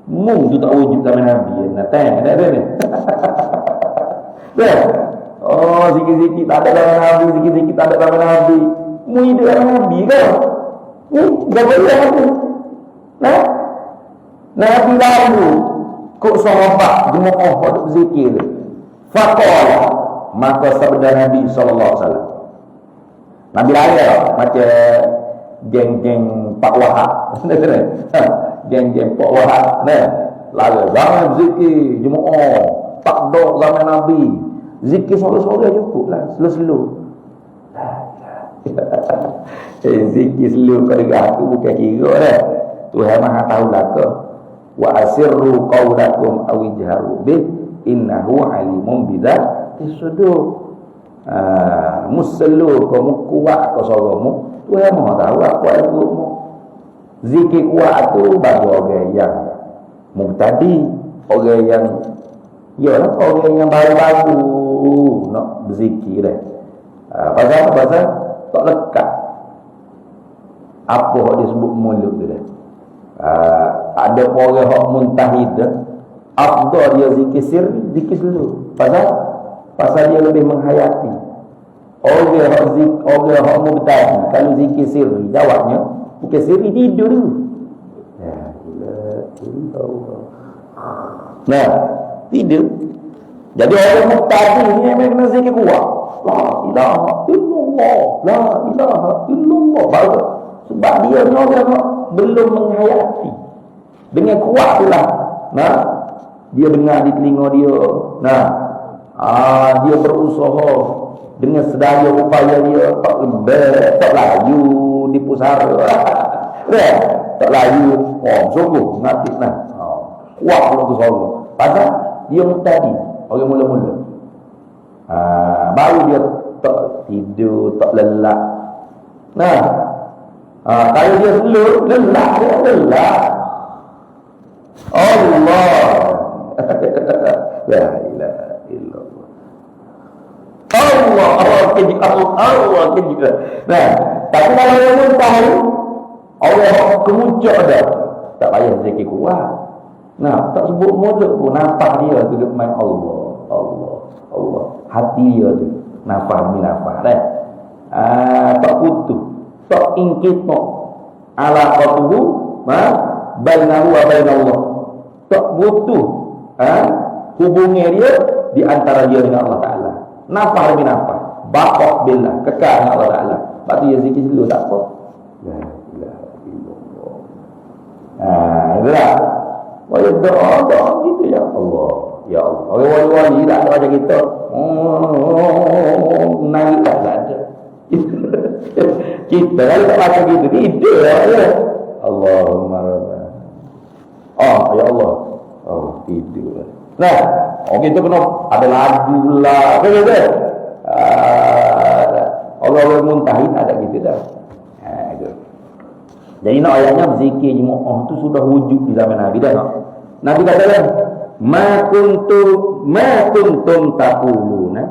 Tu tak wujud zaman Nabi. Natang ada ni. Dah. Oh, zikir-zikir tak ada zaman Nabi, zikir-zikir tak ada zaman Nabi. Hidup zaman Nabi ke? Ni dah boleh Nabi. Nah. Nabi lalu kok sahabat jemaah duk zikir. Faqala, maka sabda Nabi sallallahu alaihi wasallam. Nabi raya macam geng-geng Pak Wahab. Geng-geng Pak Wahab. Nah, lalu zaman zikir jemaah tak ada zaman Nabi. Zikir sore-sore cukup lah, slow-slow. Zikir slow pada aku bukan kira dah. Tuhan Maha tahu lah ke. Wa asirru qawlakum aw ijharu bih innahu alimun bidzati sudur. Muselu kamu kuat kau suaramu, Tuhan Maha tahu apa ilmu. Zikir kuat tu bagi orang yang mubtadi, orang yang yalah orang yang baru-baru nak berzikir dah. Pasal apa? Pasal tak lekat apa yang disebut mulut tu dah. Ada orang yang muntahid dah. Afdal dia zikir sirri, zikir dulu. Pasal dia lebih menghayati. Orang yang mubtadi kalau zikir sirri, jawabnya zikir sirri tidur dulu. Ya Allah. Nah, tidur. Jadi orang mubtadi ni memang zikir kuat. La ilaha illallah, la ilaha illallah. Baru sebab dia ni orang belum menghayati. Dengan kuat pula. Nah, dia dengar di telinga dia. Nah, dia berusaha dengan sedaya upaya dia tak lembek, tak layu di pusara. Tak layu. Sungguh ngatik nah. Kuat pula tu suara. Pasal dia tadi orang mula-mula. Baru dia tak tidur, tak lelak. Nah, kalau dia slow, lelak dia lelak. Allah. La ilaha illallah. Allah keji. Nah, tapi kalau dia pun tahu Allah kemuncak dah. Tak payah zikir kuat. Nah, tak sebut mulut pun nafas dia tu duk main Allah, Allah, Allah. Hati dia tu nafas demi nafas dah. Tak putus, tak ingkito alaqatuhu bainahu wa bainallah. Tak butuh hubungi dia di antara dia dengan Allah Taala. Nafas demi nafas, baqaq billah, kekal dengan Allah Taala. Lepas tu dia zikir dulu tak apa. La ilaha illallah. Itulah. Wajib doa gitu ya Allah. Ya Allah. Orang wali-wali tak ada macam kita. Nangis tak ada. Kita kalau tak baca gitu tidur ya. Allahumma rabbana. Ya Allah. Tidur. Nah, kita kena ada lagu lah. Kata Allah muntahin ada gitu dah. Jadi nak ayatnya berzikir jemaah tu sudah wujud di zaman Nabi dah. Nabi kata kan, ma kuntum taquluna.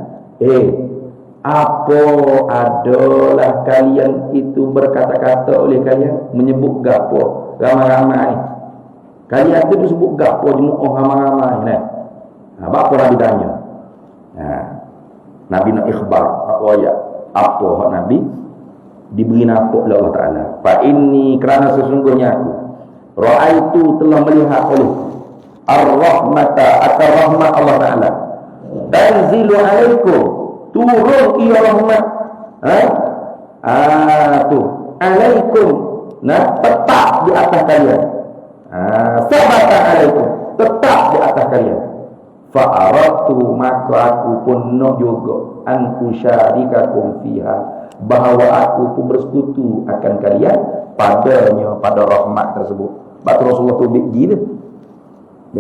Apa adalah kalian itu berkata-kata oleh kalian menyebut gapo ramai-ramai. Kalian itu sebut gapo jemaah ramai-ramai nah. Apa Nabi tanya? Nabi nak ikhbar, nak ayat. Apa hak Nabi diberi nampak oleh Allah Ta'ala. Fa inni, kerana sesungguhnya aku ra'aitu, telah melihat oleh ar-rahmata, atau rahmat Allah Ta'ala, tanzilu alaikum, turun ia rahmat tu alaikum, tetap di atas kalian, sabata alaikum, tetap di atas kalian. Fa'aratu, maka aku pun nak juga an usyarikakum fiha, bahawa aku pun bersekutu akan kalian padanya, pada rahmat tersebut. Sebab Rasulullah tu biji dia.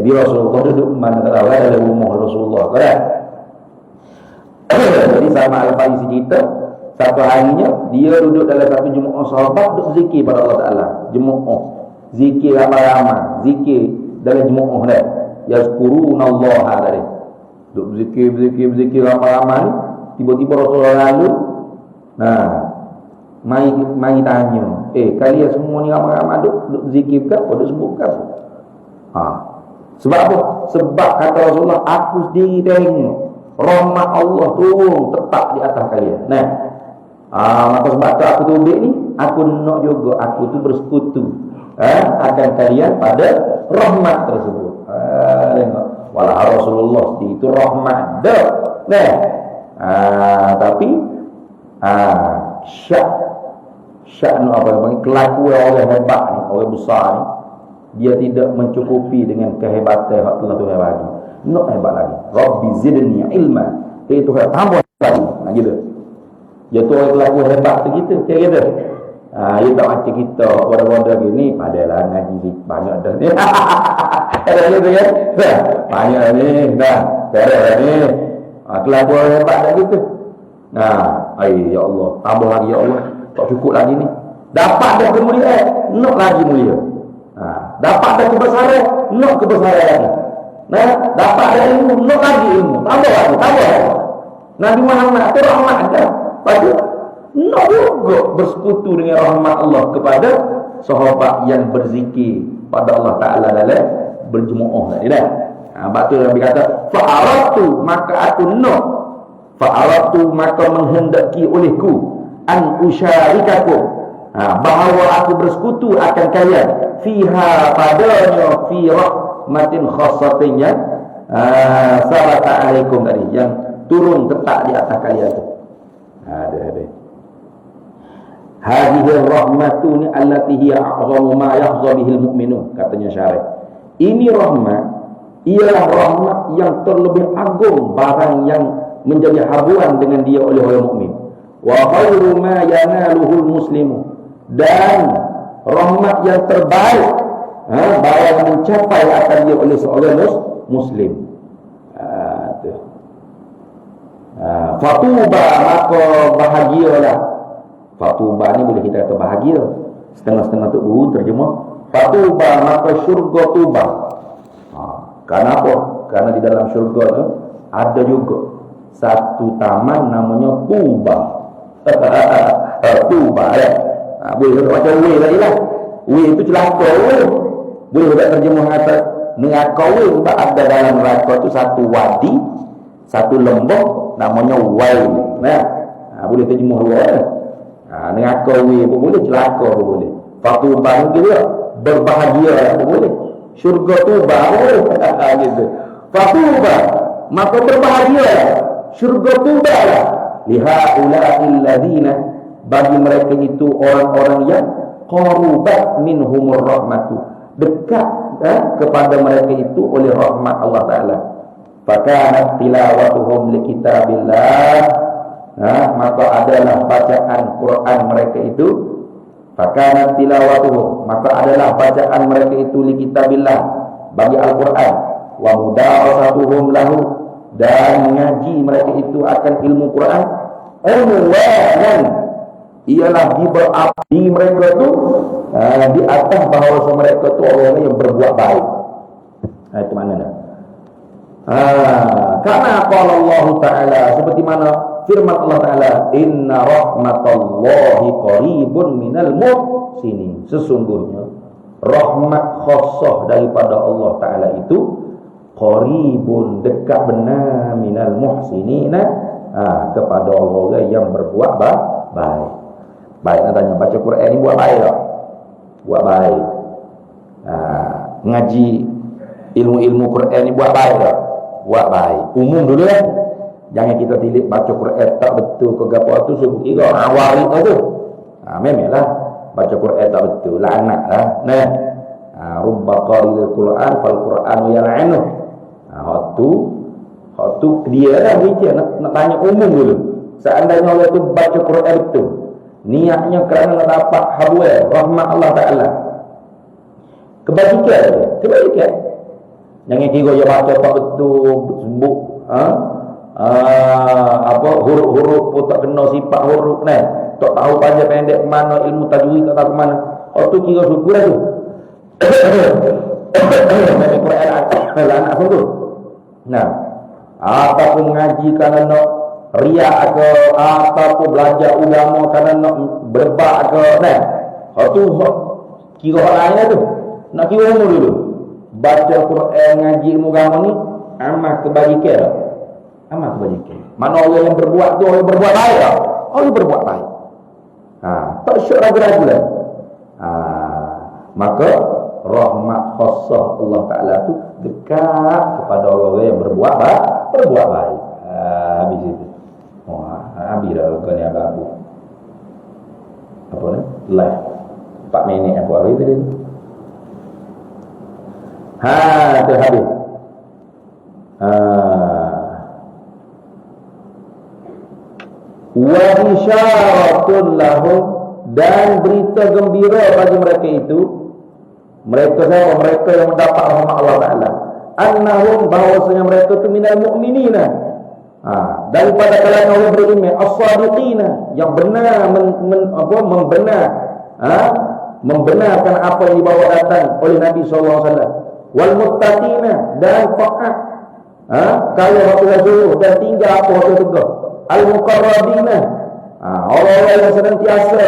Jadi Rasulullah duduk mana tak tahu dalam rumah Rasulullah kan. Jadi sama Al-Farisi cerita, satu harinya dia duduk dalam satu jemaah sahabat duduk zikir pada Allah Ta'ala. Jemaah zikir ramai-ramai, zikir dalam jemaah dah. Yazkurunallaha tadi. Duduk berzikir ramai-ramai ni, tiba-tiba Rasulullah lalu. Mari tanya, kalian semua ni ramai-ramai duk zikir ke apa, duk sebut ke apa? Sebab apa? Sebab kata Rasulullah, aku sendiri tengok rahmat Allah turun tetap di atas kalian. Maka sebab tu aku tubik ni, aku nak juga aku tu bersekutu akan kalian pada rahmat tersebut. Tengok, walau Rasulullah sendiri itu rahmat dah. Tapi syak ni apa panggil, kelakuan orang hebat ni, orang besar ni, dia tidak mencukupi dengan kehebatan yang telah Tuhan bagi. Nak hebat lagi. Rabbi zidni ilma. Tuhan tambah lagi. Gitu. Dia tu orang kelakuan hebat tu gitu. Kira gitu. Dia tak macam kita bodoh-bodoh gini, padalah ngaji banyak dah ni. Ada gitu kan? Banyak ni dah. Dah ni. Kelakuan hebat dah gitu. Ya Allah, tambah lagi ya Allah. Tak cukup lagi ni. Dapat dah kemuliaan, nak lagi mulia. Dapat dah kebesaran, nak kebesaran lagi. Dapat dah ilmu, nak lagi ilmu. Tambah lagi. Nabi Muhammad tu rahmat dah. Lepas nak juga bersekutu dengan rahmat Allah kepada sahabat yang berzikir pada Allah Ta'ala dalam berjemaah tadi dah. Sebab tu Nabi kata, fa'aratu, maka aku nak, fa'aratu, maka menghendaki olehku, an usyarikakum, bahawa aku bersekutu akan kalian, fiha, padanya, fi rahmatin khassatinnya, sabata alaikum tadi, yang turun tetap di atas kalian tu. Ada. Hadhihi rahmatu ni allati hiya a'zamu ma yahza bihil mu'minun, katanya syarih. Ini rahmat ialah rahmat yang terlebih agung, barang yang menjadi habuan dengan dia oleh orang mukmin. Wa khairu ma yanaluhul muslimu, dan rahmat yang terbaik barang yang mencapai akan dia oleh seorang muslim. Fatuba, maka bahagialah. Fatuba ni boleh kita kata bahagia, setengah-setengah tu guru terjemah. Fatuba, maka syurga tuba. Kenapa? Karena di dalam syurga tu ada juga satu taman namanya Tuba. Tuba ya. Boleh macam we tadi lah. We itu celaka we. Boleh tak terjemah kata neraka sebab ada dalam neraka tu satu wadi, satu lembah namanya Wail. Boleh terjemah dua kan? Neraka pun boleh, celaka pun boleh. Fatubah juga berbahagia pun boleh. Syurga tu baru gitu. Fatubah maka berbahagia. Syurga tu baru. Lihaula'il ladzina, bagi mereka itu orang-orang yang qarubat minhumur rahmatu, dekat kepada mereka itu oleh rahmat Allah Ta'ala. Fakanat tilawatuhum likitabillah, maka adalah bacaan Quran mereka itu. Fakanat tilawatuhum, maka adalah bacaan mereka itu likitabillah, bagi Al-Quran. Wa mudarasatuhum lahu, dan mengaji mereka itu akan ilmu Quran. Unwanan, ialah di mereka tu di atas bahawa mereka tu orang yang berbuat baik. Itu maknanya. Karena qala Allah Ta'ala, seperti mana firman Allah Ta'ala, inna rahmatallahi qaribun minal muhsinin, sesungguhnya rahmat khassah daripada Allah Ta'ala itu qaribun, dekat benar, minal muhsinina, kepada orang yang berbuat baik. Baik, nak tanya, baca Quran ni buat baik tak? Buat baik. Ngaji ilmu-ilmu Quran ni buat baik tak? Buat baik. Umum dulu kan. Jangan kita tilik baca Quran tak betul ke gapo tu sebut kira waris tu. Memanglah baca Quran tak betul, laknat lah. Rubba qaril Quran fal Quranu yal'anu. Hak tu dia lah dia nak tanya umum dulu. Seandainya orang tu baca Quran betul, niatnya kerana nak dapat habuai rahmat Allah Ta'ala, kebajikan. Jangan kira dia baca tak betul, sebut huruf-huruf pun tak kena sifat huruf ni, tak tahu panjang pendek ke mana, ilmu tajwid tak tahu ke mana. Tu kira syukur lah tu. Memang Quran anak pun tu. Ataupun mengaji kerana nak riak ke, ataupun belajar ulama kerana nak berbak ke, tu kira hal lain lah tu. Nak kira umur dulu. Baca Quran, ngaji ilmu agama ni amat kebajikan. Amat kebajikan. Mana orang yang berbuat tu, orang berbuat baik tak? Orang berbuat baik. Tak syuk ragu-ragu lah. Maka rahmat khassah Allah Ta'ala tu dekat kepada orang yang berbuat baik. Habis itu. Habis dah kau ni abu. Apa ni? Live 4 minit apa hari tadi. Tu habis. Wa isyaratun lahum, dan berita gembira bagi mereka itu. Mereka siapa? Mereka yang mendapat rahmat Allah Ta'ala. Annahum, bahawasanya mereka itu minal mu'minina, daripada kalangan orang beriman, as-sadiqina, yang benar membenarkan apa yang dibawa datang oleh Nabi SAW. Wal muttaqina, dan taat kalau Rasulullah suruh, dan tinggal apa Rasul tegah. Al muqarrabina, orang-orang yang senantiasa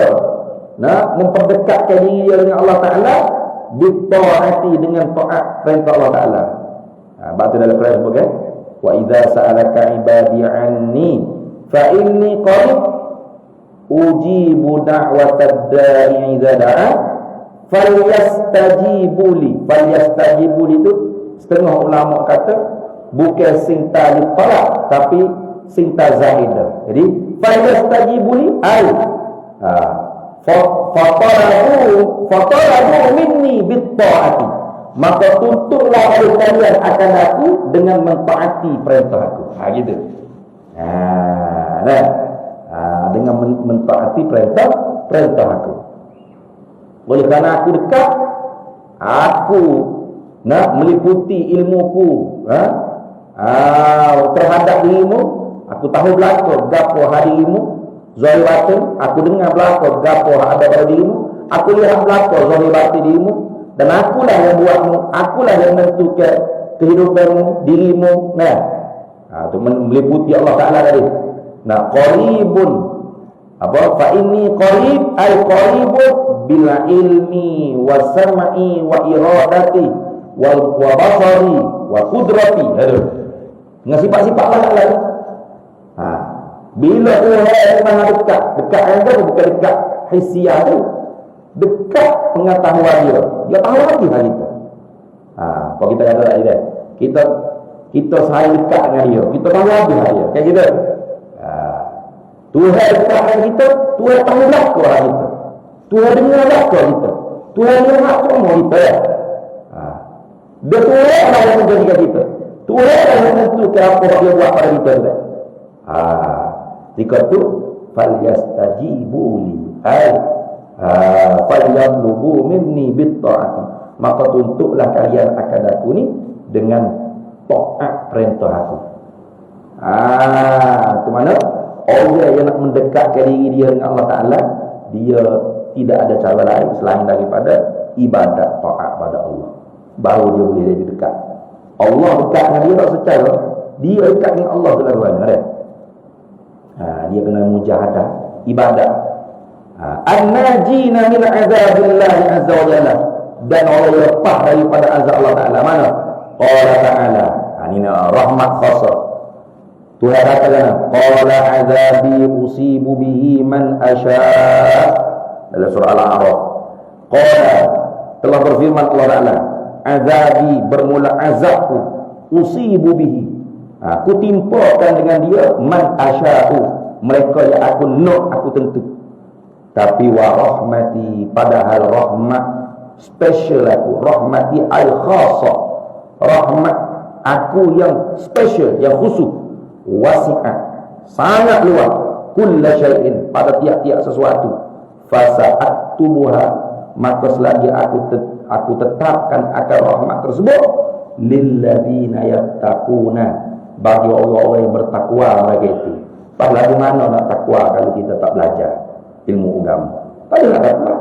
memperdekatkan diri dengan Allah Ta'ala, bittaati, dengan taat perintah Allah Ta'ala. Baca dalam Quran sebut, wa idza sa'alaka ibadi anni fa inni qarib ujibu da'watad da'i idza da'a falyastajibu li. Falyastajibu li tu setengah ulama kata bukan sinta li talab, tapi sinta zaidah. Jadi falyastajibu li ai fatarabu minni bitta'ati, maka tuntutlah oleh kalian akan aku dengan mentaati perintah aku. Gitu. Dengan mentaati perintah aku. Oleh kerana aku dekat, aku nak meliputi ilmuku terhadap dirimu. Aku tahu belakang gapo dirimu, zahir batin. Aku dengar belakang gapo ada pada dirimu. Aku lihat belakang zahir batin dirimu. Dan akulah yang buatmu, akulah yang menentukan kehidupanmu, dirimu. Itu meliputi Allah Ta'ala tadi. Qaribun, fa inni qarib, ay qaribun bila ilmi wa sam'i wa iradati wa basari wa qudrati. Aduh. Dengan sifat-sifat lain. Bila Tuhan mana dekat yang tu bukan dekat hisiah tu, dekat pengetahuan dia tahu lagi hal itu. Kalau kita kata tadi dah, kita sayang dekat dengan dia, kita tahu lagi hal dia, kayak gitu. Tuhan dekat dengan kita, Tuhan tahu lah kau hal kita, Tuhan dengar lah kau kita, Tuhan lihat semua kita. Dia Tuhan lah yang menjadikan kita, Tuhan lah yang menentukan apa dia buat pada kita tu. Jika tu falyastajibu li falyatlubu minni bitta'ati, maka tuntutlah kalian akan aku ni dengan taat perintah aku. Itu mana orang yang nak mendekatkan diri dia dengan Allah Ta'ala, dia tidak ada cara lain selain daripada ibadat taat pada Allah, baru dia boleh jadi dekat. Allah dekat dengan dia tak secara, dia dekat dengan Allah tu lah kan. Dia kena mujahadah ibadat. An-najina min azabillah azza wa jalla, dan orang lepas daripada azab Allah Ta'ala. Mana? Qala Ta'ala, ini rahmat khasah. Tuhan katakan, qala azabi usibu bihi man asya', dalam surah Al-A'raf. Qala, telah berfirman Allah Ta'ala, azabi, bermula azabku, usibu bihi, aku timpakan dengan dia, man asya'u, mereka yang aku nak, aku tentu. Tapi wa rahmati, padahal rahmat special aku, rahmati al-khasa, rahmat aku yang special, yang khusus, wasi'at, sangat luas, kulla syai'in, pada tiap-tiap sesuatu, fasa'atubuha, maka selagi aku tetapkan akan rahmat tersebut, lilladzina yattaquna, bagi orang-orang yang bertakwa mereka itu. Pas lagu mana nak takwa kalau kita tak belajar ilmu agama? Tak ada nak takwa.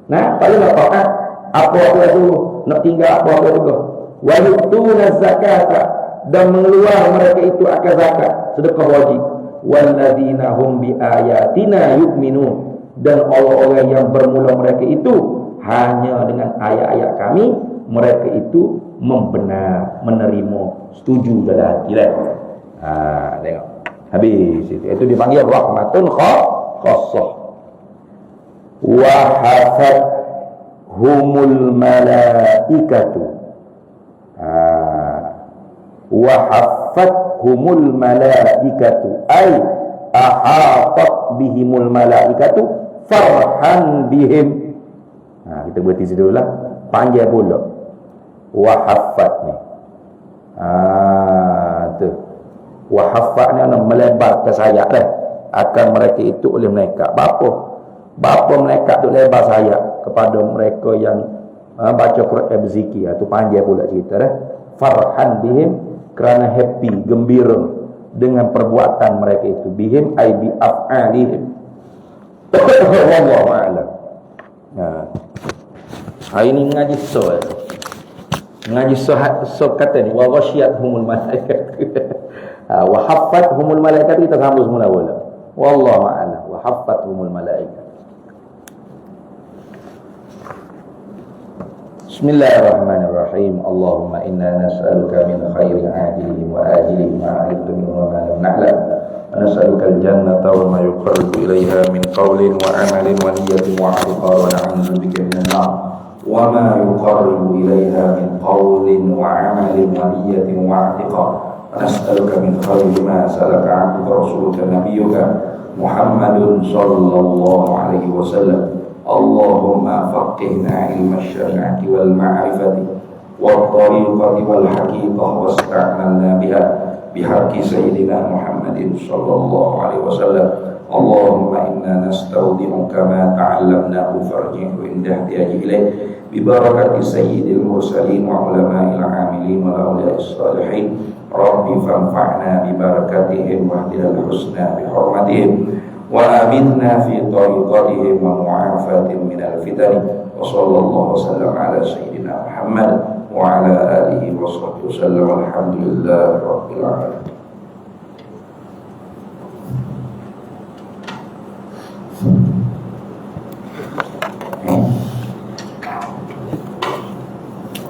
Tak ada nak taat. Apa-apa tu nak tinggal apa-apa juga. Wa yu'tuna zakata, dan mengeluar mereka itu akan zakat, sedekah wajib. Walladzina hum bi ayatina yu'minun, dan orang-orang yang bermula mereka itu hanya dengan ayat-ayat kami, mereka itu membenar, menerima, setuju dalam hati lah. Tengok. Habis itu dipanggil rahmatun khassah. Wa hafathumul malaikatu. Wa hafathumul malaikatu ay ahatat bihimul malaikatu farhan bihim. Kita berhenti situ lah. Panjang pula. Wa hafat ni. Tu. Wa hafat ni melebar ke sayap dah. Akan mereka itu oleh mereka. Bapa mereka tu lebar sayap kepada mereka yang baca Quran berzikir. Tu panjang pula cerita dah. Farhan bihim, kerana happy, gembira dengan perbuatan mereka itu. Bihim ay bi af'alihim. Wallahu a'lam. Hari ni ngaji kata ni wa ghasyiyatuhumul malaikat. Wa hafathumul malaikat, kita sambung semula pula. Wallahu a'lam. Wa hafathumul malaikat. Bismillahirrahmanirrahim. Allahumma inna nas'aluka min khairi ajilihi wa ajilihi ma 'alimtu minhu wa ma lam na'lam. Wa nas'aluka al-jannata wa ma yuqarribu ilayha min qawlin wa 'amalin wa niyyatin wa 'aqiqa, wa na'udzu bika minan nar wa ma yuqarribu ilayha min qawlin wa 'amalin wa niyyatin wa 'aqiqa. Wa nas'aluka min khairi ma salaka 'abduka rasuluka nabiyyuka Muhammadun sallallahu alaihi wasallam. Allahumma faqihna ilma syari'ati wal ma'rifati wal tariqati wal haqiqah wasta'malna biha bihaqqi sayyidina Muhammadin sallallahu alaihi wasallam. Allahumma inna nastaudi'uka ma ta'allamnahu farji'hu indah bihaji ilaih bibarakati sayyidil mursalin wa ulama'il amilin wa awliya'is salihin. Rabbi fanfa'na bibarakatihim wahdina al-husna bihurmatihim wa aminna fi tariqatihim wa mu'afatin minal fitani. Wa sallallahu wasallam ala sayyidina Muhammad wa ala alihi wa sahbihi wasallam. Alhamdulillah rabbil alamin.